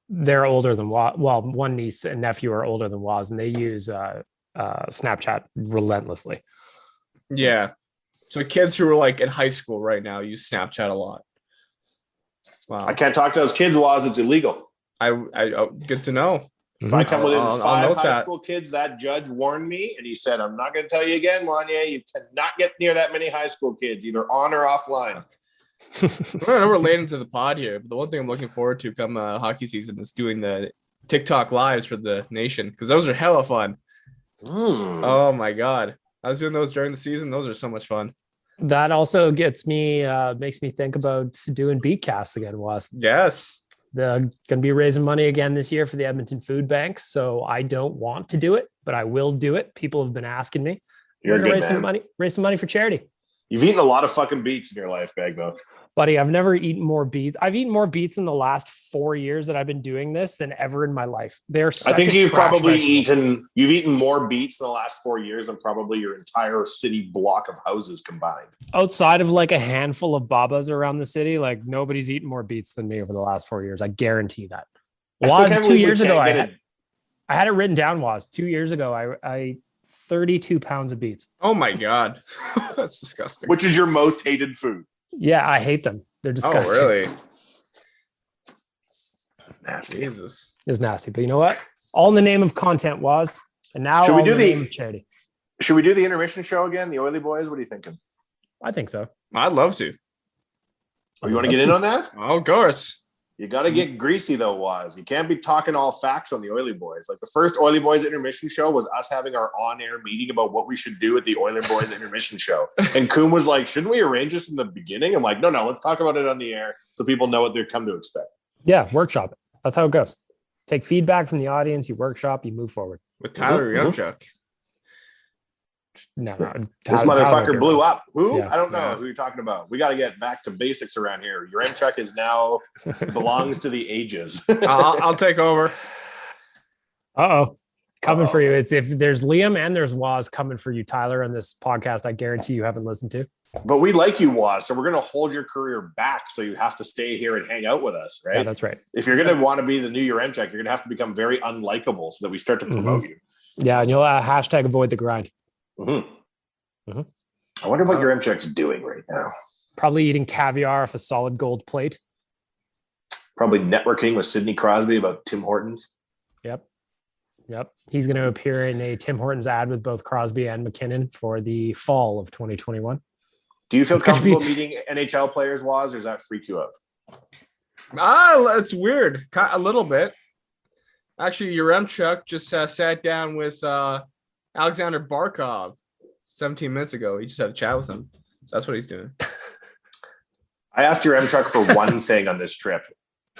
they're older than one niece and nephew are older than Waz, and they use Snapchat relentlessly.
Yeah. So kids who are like in high school right now use Snapchat a lot. Wow.
I can't talk to those kids, Waz. It's illegal.
I good to know.
If I come within five high school kids, that judge warned me, and he said, "I'm not going to tell you again, Wanye. You cannot get near that many high school kids, either on or offline."
We're late into the pod here, but the one thing I'm looking forward to come hockey season is doing the TikTok lives for the nation, because those are hella fun. Oh my god, I was doing those during the season. Those are so much fun.
That also makes me think about doing beat casts again, Was.
Yes.
They're going to be raising money again this year for the Edmonton Food Bank. So I don't want to do it, but I will do it. People have been asking me.
You're going
to raise some money for charity.
You've eaten a lot of fucking beets in your life, Baggedmilk.
Buddy, I've never eaten more beets. I've eaten more beets in the last 4 years that I've been doing this than ever in my life. They're such
I think
you've
eaten more beets in the last 4 years than probably your entire city block of houses combined.
Outside of like a handful of babas around the city, like nobody's eaten more beets than me over the last 4 years. I guarantee that. Was 2 years ago, I had it written down. Was 2 years ago, I 32 pounds of beets.
Oh my god, that's disgusting.
Which is your most hated food?
Yeah, I hate them. They're disgusting.
Oh, really?
That's nasty.
Jesus.
It's nasty. But you know what? All in the name of content, Was. And now
should we do the
name of charity.
Should we do the intermission show again? The Oily Boys? What are you thinking?
I think so.
I'd love to.
Oh, you want to get in on that?
Oh, of course.
You got to get greasy, though, Waz. You can't be talking all facts on the Oily Boys. Like, the first Oily Boys intermission show was us having our on-air meeting about what we should do at the Oily Boys intermission show. And Koom was like, shouldn't we arrange this in the beginning? I'm like, no, let's talk about it on the air so people know what they're come to expect.
Yeah, workshop it. That's how it goes. Take feedback from the audience, you workshop, you move forward.
With Tyler Youngchuck.
No.
This motherfucker blew up. Who?
Yeah,
I don't know who you're talking about. We got to get back to basics around here. Your Youngchuck is now belongs to the ages.
I'll take over.
Coming for you. It's if there's Liam and there's Waz coming for you, Tyler, on this podcast. I guarantee you haven't listened to.
But we like you, Waz, so we're going to hold your career back, so you have to stay here and hang out with us, right?
Yeah, that's right.
If you're going to want to be the new Youngchuck, you're going to have to become very unlikable so that we start to promote you.
Yeah, and you'll hashtag avoid the grind.
I wonder what your Youngchuck's doing right now.
Probably eating caviar off a solid gold plate.
Probably networking with Sidney Crosby about Tim Hortons.
Yep. He's going to appear in a Tim Hortons ad with both Crosby and McKinnon for the fall of 2021.
Do you feel comfortable meeting NHL players, Waz, or does that freak you out?
It's weird. A little bit. Actually, Youngchuck just sat down with Alexander Barkov 17 minutes ago. He just had a chat with him. So that's what he's doing.
I asked your Youngchuck for one thing on this trip.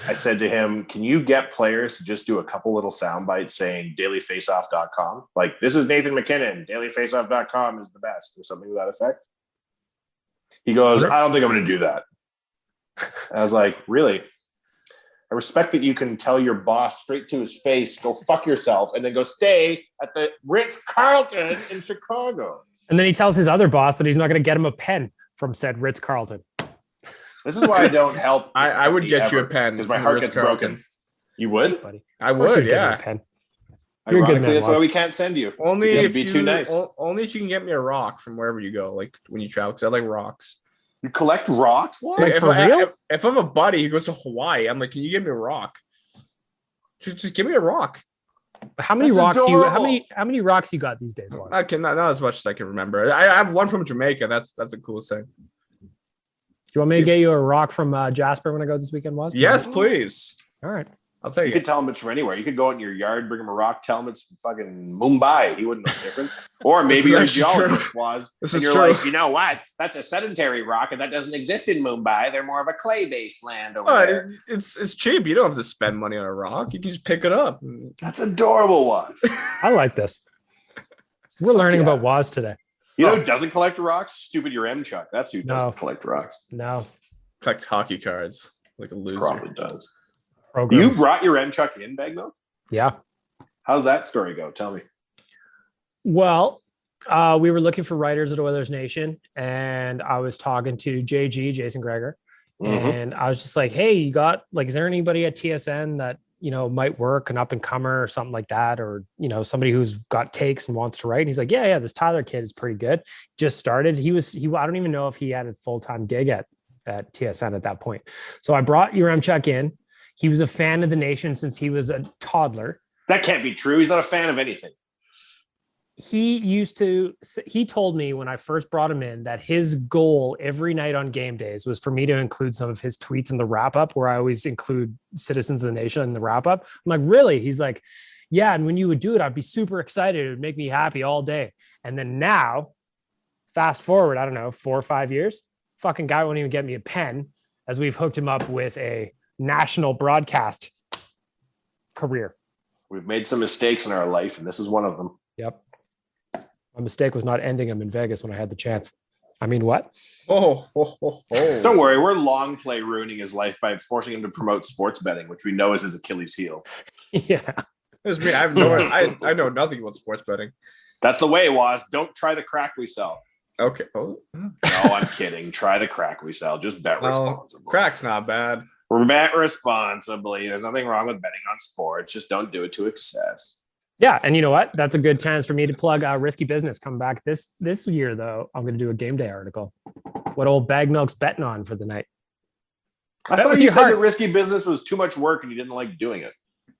I said to him, can you get players to just do a couple little sound bites saying dailyfaceoff.com? Like, this is Nathan McKinnon. Dailyfaceoff.com is the best, or something to that effect. He goes, I don't think I'm going to do that. I was like, really? I respect that you can tell your boss straight to his face, go fuck yourself, and then go stay at the Ritz-Carlton in Chicago.
And then he tells his other boss that he's not going to get him a pen from said Ritz-Carlton.
This is why I don't help.
I would get you a pen
because my heart gets broken. You would?
Buddy.
I would, yeah.
Pen. You're a good
Ironically,
man,
that's why
Waz.
we can't send you.
Only
Because
if
you'd be too nice.
Only if you can get me a rock from wherever you go, like when you travel. Because I like rocks.
You collect rocks? What?
Like,
if
for real?
If I have a buddy who goes to Hawaii, I'm like, can you give me a rock? Just give me a rock.
How many
That's
rocks
adorable.
how many rocks you got these days, Waz?
I can not as much as I can remember. I have one from Jamaica. That's a cool thing.
Do you want me to get you a rock from Jasper when I go this weekend, Waz?
Yes, please.
All right.
I'll take
You
it.
could tell him it's from anywhere. You could go out in your yard, bring him a rock, tell him it's from fucking Mumbai. He wouldn't know the difference. Or maybe you're a
This is actually
geologist, was.
This
And
is
you're
true.
like, you know what? That's a sedentary rock, and that doesn't exist in Mumbai. They're more of a clay-based land over
Oh,
there.
it's cheap. You don't have to spend money on a rock. You can just pick it up.
That's adorable, Was.
I like this. We're learning
yeah.
about Waz today.
You know who doesn't collect rocks? Stupid your M Chuck. That's who doesn't
No.
collect rocks.
No.
Collect hockey cards like a loser.
Probably does. You
Programs.
brought your M Chuck in, Baggedmilk?
Yeah.
How's that story go? Tell me.
Well, we were looking for writers at Oilers Nation, and I was talking to JG, Jason Gregor, and I was just like, hey, you got like, is there anybody at TSN that, you know, might work, an up and comer or something like that? Or, you know, somebody who's got takes and wants to write. And he's like, yeah, this Tyler kid is pretty good. Just started. I don't even know if he had a full-time gig at TSN at that point. So I brought Yaremchuk in. He was a fan of the Nation since he was a toddler.
That can't be true. He's not a fan of anything.
He told me when I first brought him in that his goal every night on game days was for me to include some of his tweets in the wrap up, where I always include Citizens of the Nation in the wrap up. I'm like, really? He's like, yeah. And when you would do it, I'd be super excited. It would make me happy all day. And then now, fast forward, I don't know, 4 or 5 years, fucking guy won't even get me a pen, as we've hooked him up with a national broadcast career.
We've made some mistakes in our life, and this is one of them.
Yep. My mistake was not ending him in Vegas when I had the chance. I mean, what?
Oh.
Don't worry, we're long play ruining his life by forcing him to promote sports betting, which we know is his Achilles heel.
Yeah.
It's me. I know nothing about sports betting.
That's the way, Was. Don't try the crack we sell.
Okay. Oh.
No, I'm kidding. Try the crack we sell. Just bet responsibly.
Crack's not bad.
Bet responsibly. There's nothing wrong with betting on sports. Just don't do it to excess.
Yeah. And you know what? That's a good chance for me to plug Risky Business. Come back this year, though. I'm going to do a game day article. What old Baggedmilk's betting on for the night.
I thought you said that Risky Business was too much work and you didn't like doing it.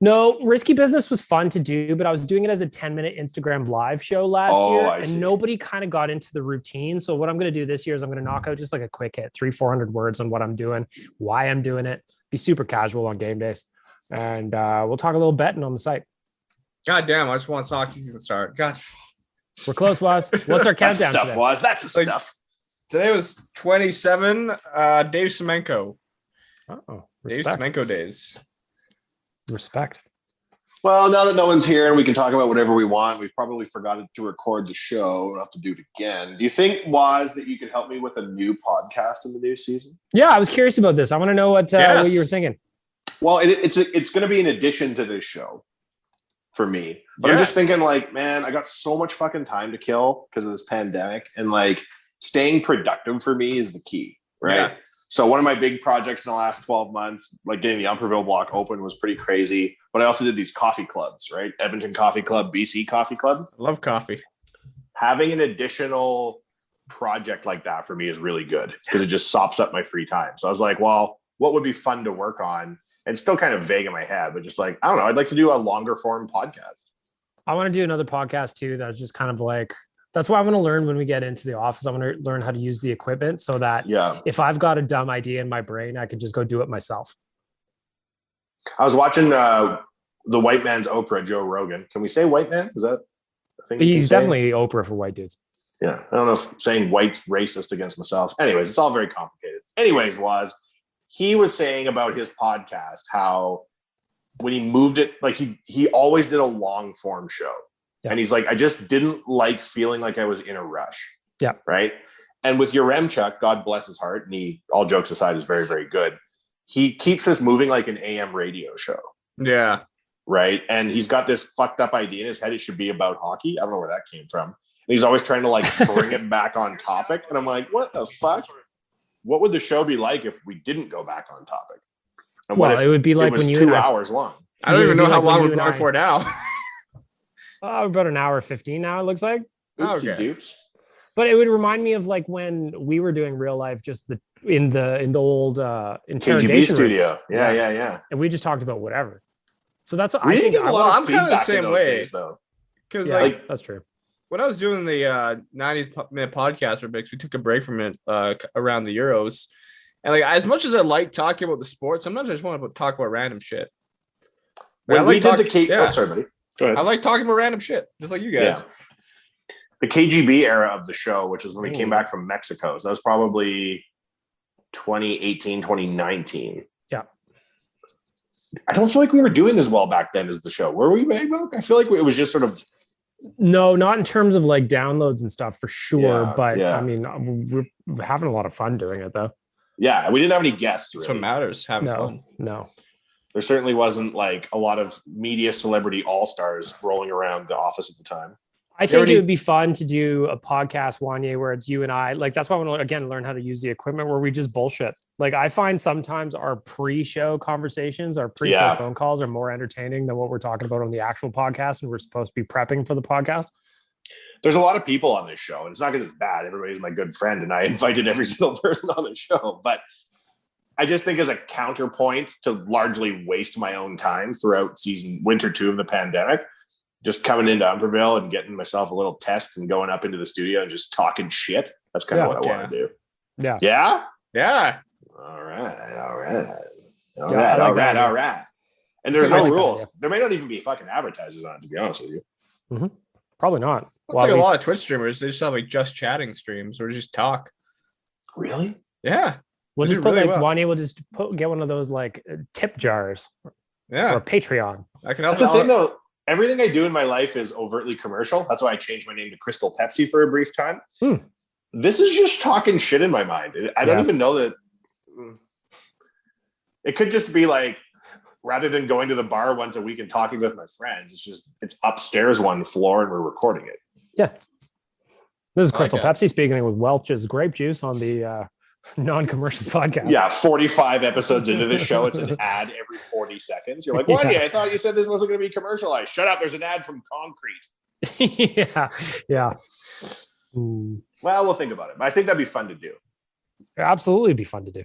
No, Risky Business was fun to do, but I was doing it as a 10-minute Instagram live show last year, and nobody kind of got into the routine. So what I'm going to do this year is I'm going to knock out just like a quick hit, 300-400 words on what I'm doing, why I'm doing it, be super casual on game days. And we'll talk a little betting on the site.
God damn, I just want hockey season to start. God.
We're close, Waz. What's our countdown
stuff,
today?
Was. That's the stuff.
Today was 27, Dave Semenko.
Oh,
Dave
respect.
Semenko days.
Respect.
Well, now that no one's here and we can talk about whatever we want, we've probably forgotten to record the show. We'll have to do it again. Do you think, Was, that you could help me with a new podcast in the new season?
Yeah, I was curious about this. I want to know what you were thinking.
Well, it's going to be an addition to this show for me. But I'm just thinking, like, man, I got so much fucking time to kill because of this pandemic, and like staying productive for me is the key, right?
Yeah.
So one of my big projects in the last 12 months, like getting the Umperville block open, was pretty crazy. But I also did these coffee clubs, right? Edmonton Coffee Club, BC Coffee Club.
I love coffee.
Having an additional project like that for me is really good because it just sops up my free time. So I was like, well, what would be fun to work on? And still kind of vague in my head, but just like, I don't know, I'd like to do a longer form podcast.
I want to do another podcast too. That's just kind of like, that's why I want to learn when we get into the office. I want to learn how to use the equipment so that if I've got a dumb idea in my brain, I can just go do it myself.
I was watching the white man's Oprah, Joe Rogan. Can we say white man? Is that a thing?
He's definitely Oprah for white dudes.
Yeah. I don't know if saying white's racist against myself. Anyways, it's all very complicated. Anyways, he was saying about his podcast, how when he moved it, like he always did a long form show. Yeah. And he's like, I just didn't like feeling like I was in a rush.
Yeah.
Right. And with Yaremchuk, God bless his heart, and he, all jokes aside, is very, very good. He keeps this moving like an AM radio show.
Yeah.
Right. And he's got this fucked up idea in his head. It should be about hockey. I don't know where that came from. And he's always trying to like bring it back on topic. And I'm like, what the fuck? What would the show be like if we didn't go back on topic? And
well, it would be like
when you 2 hours long.
I don't even know how long we're going for now.
About an hour 15 now, it looks like.
Oopsie
Okay.
doops.
But it would remind me of like when we were doing real life, just in the old
KGB
interrogation room.
studio. Yeah.
And we just talked about whatever. So that's what
We
I
didn't
think.
get a lot
I'm
of
kinda the
feedback in
same
those
way.
days, though.
Because
Yeah,
like
that's true.
when I was doing the 90-minute podcast for Bix, we took a break from it around the Euros. And like as much as I like talking about the sport, sometimes I just want to talk about random shit.
When
I
we
like
did the
yeah.
Oh, sorry, buddy. Go ahead.
I like talking about random shit, just like you guys.
Yeah. The KGB era of the show, which is when we came back from Mexico. So that was probably 2018, 2019.
Yeah.
I don't feel like we were doing as well back then as the show. Were we, Baggedmilk? I feel like it was just sort of...
No, not in terms of like downloads and stuff for sure.
Yeah,
but
yeah.
I mean, we're having a lot of fun doing it though.
Yeah, we didn't have any guests,
That's
really.
what matters. Having fun.
No.
There certainly wasn't like a lot of media celebrity all-stars rolling around the office at the time.
I think it would be fun to do a podcast, Wanye, where it's you and I. Like that's why I want to again learn how to use the equipment where we just bullshit. Like I find sometimes our pre-show conversations, our pre-show phone calls are more entertaining than what we're talking about on the actual podcast, and we're supposed to be prepping for the podcast.
There's a lot of people on this show, and it's not because it's bad. Everybody's my good friend, and I invited every single person on the show. But I just think as a counterpoint to largely waste my own time throughout winter 2 of the pandemic, just coming into Umberville and getting myself a little test and going up into the studio and just talking shit. That's kind of what I want to do.
Yeah.
Yeah?
Yeah.
All right. And there's
I like
no
that
rules.
idea.
There may not even be fucking advertisers on it, to be honest with you.
Mm-hmm. Probably not.
It's like a lot of Twitch streamers. They just have like just chatting streams or just talk.
Really?
Yeah.
We'll
They
just
do
put
really
like
well.
Wanye will just get one of those like tip jars
Yeah.
or Patreon.
I can help.
That's the thing, though. Everything I do in my life is overtly commercial. That's why I changed my name to Crystal Pepsi for a brief time. This is just talking shit in my mind. I don't even know that. It could just be like, rather than going to the bar once a week and talking with my friends, it's upstairs one floor and we're recording it.
Yeah. This is
I like
Crystal
that.
Pepsi speaking with Welch's grape juice on the non-commercial podcast.
Yeah, 45 episodes into this show, it's an ad every 40 seconds. You're like, Wanye, I thought you said this wasn't going to be commercialized. Shut up, there's an ad from Concrete.
Yeah.
Well, we'll think about it. But I think that'd be fun to do.
Absolutely be fun to do.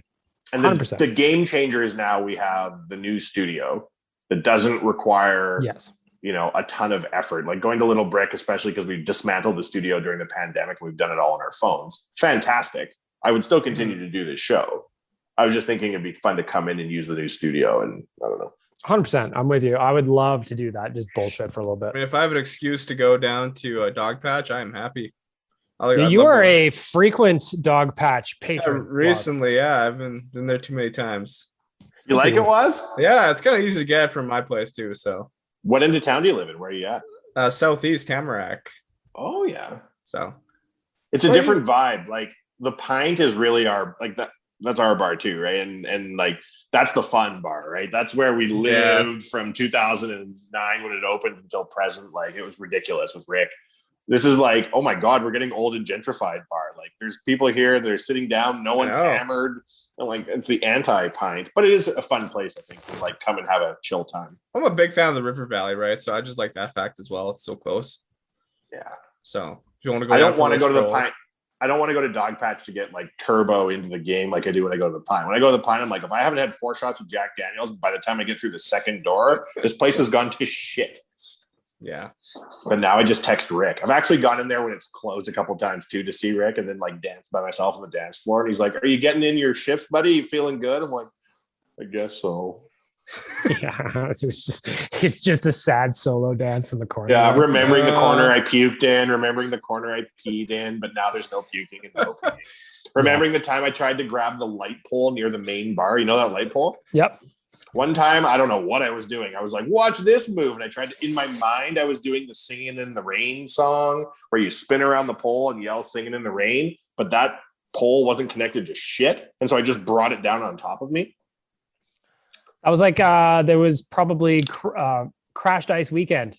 And
100%.
the game changer is now we have the new studio that doesn't require a ton of effort. Like going to Little Brick, especially because we dismantled the studio during the pandemic and we've done it all on our phones. Fantastic. I would still continue to do this show. I was just thinking it'd be fun to come in and use the new studio, and I don't know.
100%. I'm with you. I would love to do that. Just bullshit for a little bit.
I mean, if I have an excuse to go down to a dog patch, I am happy.
You are a frequent dog patch patron.
Recently, I've been there too many times.
You like it, Was?
Yeah, it's kind of easy to get from my place too. So,
what end of town do you live in? Where are you at?
Southeast Tamarack.
Oh yeah.
So
it's a different vibe. Like the Pint is really our that's our bar too, right? And like that's the fun bar, right? That's where we lived from 2009 when it opened until present. Like it was ridiculous with Rick. This is like, oh my God, we're getting old and gentrified bar. Like there's people here, they're sitting down, no one's hammered. And like it's the anti-pint, but it is a fun place, I think, to like come and have a chill time.
I'm a big fan of the River Valley, right? So I just like that fact as well. It's so close.
Yeah.
So if you want to go,
I don't want to go to the Pint. I don't want to go to Dog Patch to get like turbo into the game like I do when I go to the Pine. When I go to the Pine, I'm like, if I haven't had 4 shots with Jack Daniels, by the time I get through the second door, this place has gone to shit.
Yeah.
But now I just text Rick. I've actually gone in there when it's closed a couple times too to see Rick and then like dance by myself on the dance floor. And he's like, are you getting in your shifts, buddy? You feeling good? I'm like, I guess so.
Yeah, it's just a sad solo dance in the corner.
Yeah, remembering the corner I puked in, remembering the corner I peed in, but now there's no puking and no peeing. Remembering the time I tried to grab the light pole near the main bar. You know that light pole?
Yep.
One time, I don't know what I was doing. I was like, watch this move. And I tried to, in my mind, I was doing the Singing in the Rain song where you spin around the pole and yell Singing in the Rain, but that pole wasn't connected to shit. And so I just brought it down on top of me.
I was like, there was probably Crashed Ice Weekend.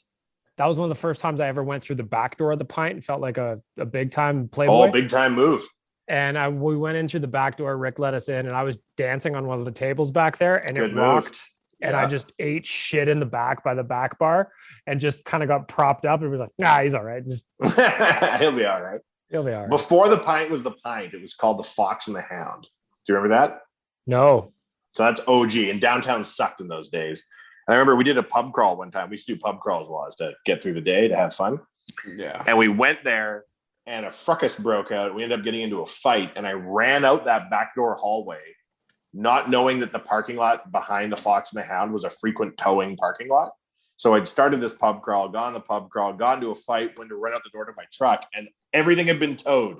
That was one of the first times I ever went through the back door of the Pint and felt like a big time Playboy.
Oh, big time move.
And we went in through the back door. Rick let us in, and I was dancing on one of the tables back there, and
Good
it
move.
rocked and I just ate shit in the back by the back bar and just kind of got propped up and was like, nah, he's all right. Just
He'll be all right.
He'll be all right.
Before the pint was the pint, it was called the Fox and the Hound. Do you remember that?
No.
So that's OG, and downtown sucked in those days. And I remember we did a pub crawl one time. We used to do pub crawls was to get through the day, to have fun.
Yeah.
And we went there and a fracas broke out. We ended up getting into a fight, and I ran out that backdoor hallway, not knowing that the parking lot behind the Fox and the Hound was a frequent towing parking lot. So I'd started this pub crawl, gone the pub crawl, gone to a fight, went to run out the door to my truck, and everything had been towed.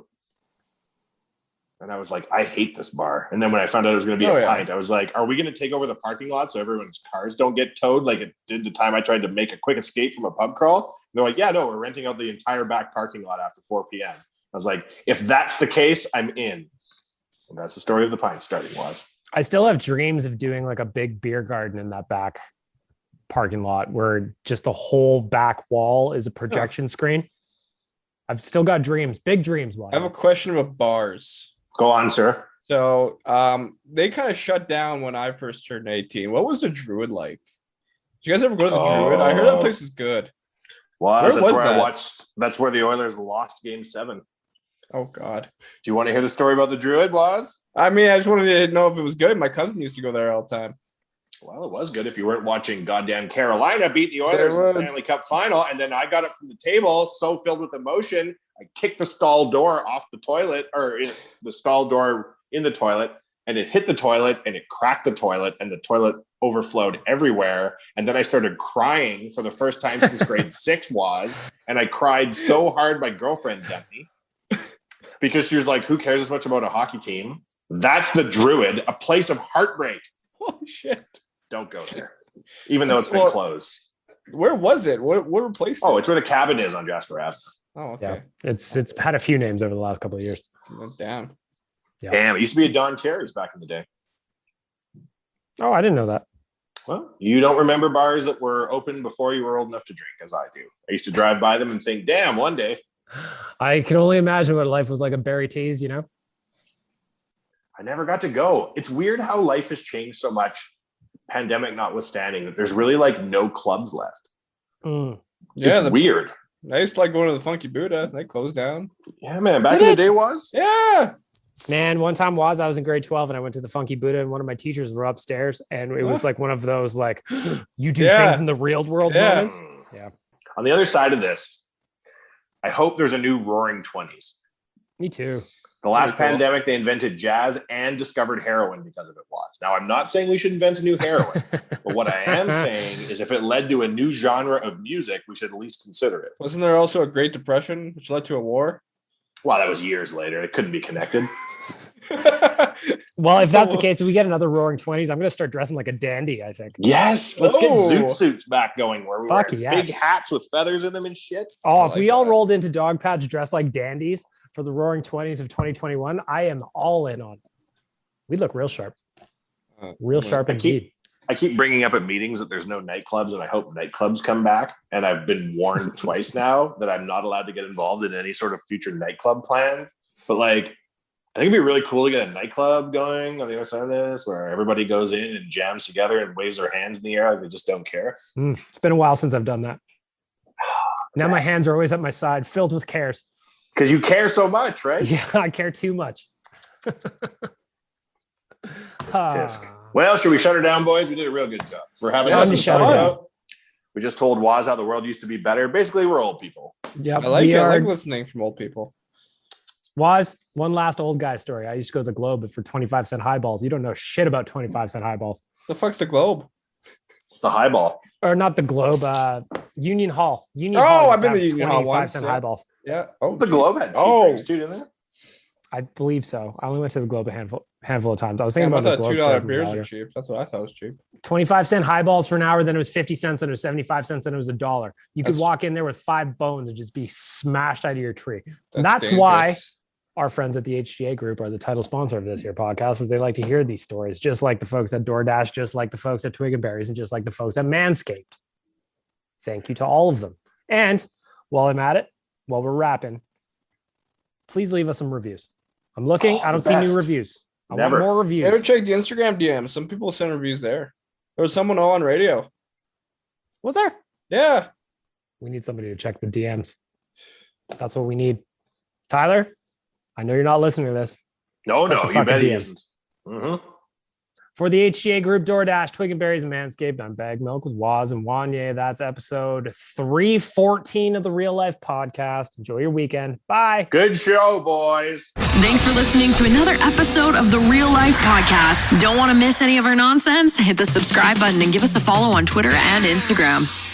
And I was like, I hate this bar. And then when I found out it was going to be a pint, I was like, are we going to take over the parking lot so everyone's cars don't get towed like it did the time I tried to make a quick escape from a pub crawl? And they're like, yeah, no, we're renting out the entire back parking lot after 4 p.m. I was like, if that's the case, I'm in. And that's the story of the pint starting was.
I still have dreams of doing like a big beer garden in that back parking lot where just the whole back wall is a projection screen. I've still got dreams, big dreams.
I have a question about bars.
Go on, sir.
So they kind of shut down when I first turned 18. What was the Druid like? Did you guys ever go to the Druid? I heard that place is good.
Well, that's where I watched. That's where the Oilers lost Game 7.
Oh, God.
Do you want to hear the story about the Druid, Waz?
I mean, I just wanted to know if it was good. My cousin used to go there all the time.
Well, it was good if you weren't watching goddamn Carolina beat the Oilers in the Stanley Cup final. And then I got it from the table, so filled with emotion, I kicked the stall door off the toilet, or the stall door in the toilet, and it hit the toilet and it cracked the toilet and the toilet overflowed everywhere. And then I started crying for the first time since grade 6 was. And I cried so hard my girlfriend dumped me because she was like, who cares as much about a hockey team? That's the Druid, a place of heartbreak.
Oh, shit.
Don't go there, even though it's been closed.
Where was it? What replaced it?
Oh, it's where the cabin is on Jasper Ave.
Oh, okay.
Yeah. It's had a few names over the last couple of years.
Damn.
Yeah.
Damn, it used to be a Don Cherry's back in the day.
Oh, I didn't know that.
Well, you don't remember bars that were open before you were old enough to drink, as I do. I used to drive by them and think, damn, one day.
I can only imagine what life was like at Barry T's, you know?
I never got to go. It's weird how life has changed so much, pandemic notwithstanding, that there's really like no clubs left.
Yeah,
it's weird.
I used to like going to the Funky Buddha. They closed down.
Yeah, man. Back in the day was?
Yeah.
Man, one time I was in grade 12 and I went to the Funky Buddha and one of my teachers were upstairs and it was like one of those like, you do things in the real world moments. Yeah.
On the other side of this, I hope there's a new Roaring 20s.
Me too.
The last pandemic, they invented jazz and discovered heroin because of it was. Now, I'm not saying we should invent a new heroin, but what I am saying is if it led to a new genre of music, we should at least consider it.
Wasn't there also a Great Depression, which led to a war?
Well, that was years later. It couldn't be connected.
Well, if that's the case, if we get another Roaring 20s, I'm going to start dressing like a dandy, I think.
Yes. Let's get zoot suits back going where we wear big hats with feathers in them and shit.
Oh, if we all rolled into Dog Patch dressed like dandies for the Roaring 20s of 2021, I am all in on. We'd look real sharp. Real sharp indeed.
I keep bringing up at meetings that there's no nightclubs, and I hope nightclubs come back. And I've been warned twice now that I'm not allowed to get involved in any sort of future nightclub plans. But like, I think it'd be really cool to get a nightclub going on the other side of this, where everybody goes in and jams together and waves their hands in the air like they just don't care.
It's been a while since I've done that. Now my hands are always at my side, filled with cares.
Because you care so much, right?
Yeah, I care too much.
Well, should we shut her down, boys? We did a real good job. For having us to shut her down. We just told Waz how the world used to be better. Basically, we're old people.
Yeah,
I like listening from old people.
Waz, one last old guy story. I used to go to the Globe for 25-cent highballs. You don't know shit about 25-cent highballs.
The fuck's the Globe?
The highball.
Or not the Globe, Union Hall.
I've been to Union Hall
25-cent highballs.
Yeah.
Oh, the Globe had cheap drinks too, didn't it?
I believe so. I only went to the Globe a handful of times. I was thinking about the Globe.
$2 beers are cheap. That's what I thought was cheap.
25-cent highballs for an hour, then it was 50 cents, then it was 75 cents, then it was $1. You could walk in there with 5 bones and just be smashed out of your tree. That's why our friends at the HGA Group are the title sponsor of this here podcast, is they like to hear these stories, just like the folks at DoorDash, just like the folks at twiggyberries, and just like the folks at Manscaped. Thank you to all of them. And while I'm at it, while we're wrapping, please leave us some reviews. I'm looking. I don't see new reviews. I want more reviews.
Never check the Instagram DM. Some people send reviews there. There was someone on radio.
Was there?
Yeah.
We need somebody to check the DMs. That's what we need. Tyler, I know you're not listening to this.
No, you bet he isn't.
For the HGA Group, DoorDash, twiggyberries, and Manscaped, I'm Baggedmilk with Waz and Wanye. That's episode 314 of the Real Life Podcast. Enjoy your weekend. Bye.
Good show, boys.
Thanks for listening to another episode of the Real Life Podcast. Don't want to miss any of our nonsense? Hit the subscribe button and give us a follow on Twitter and Instagram.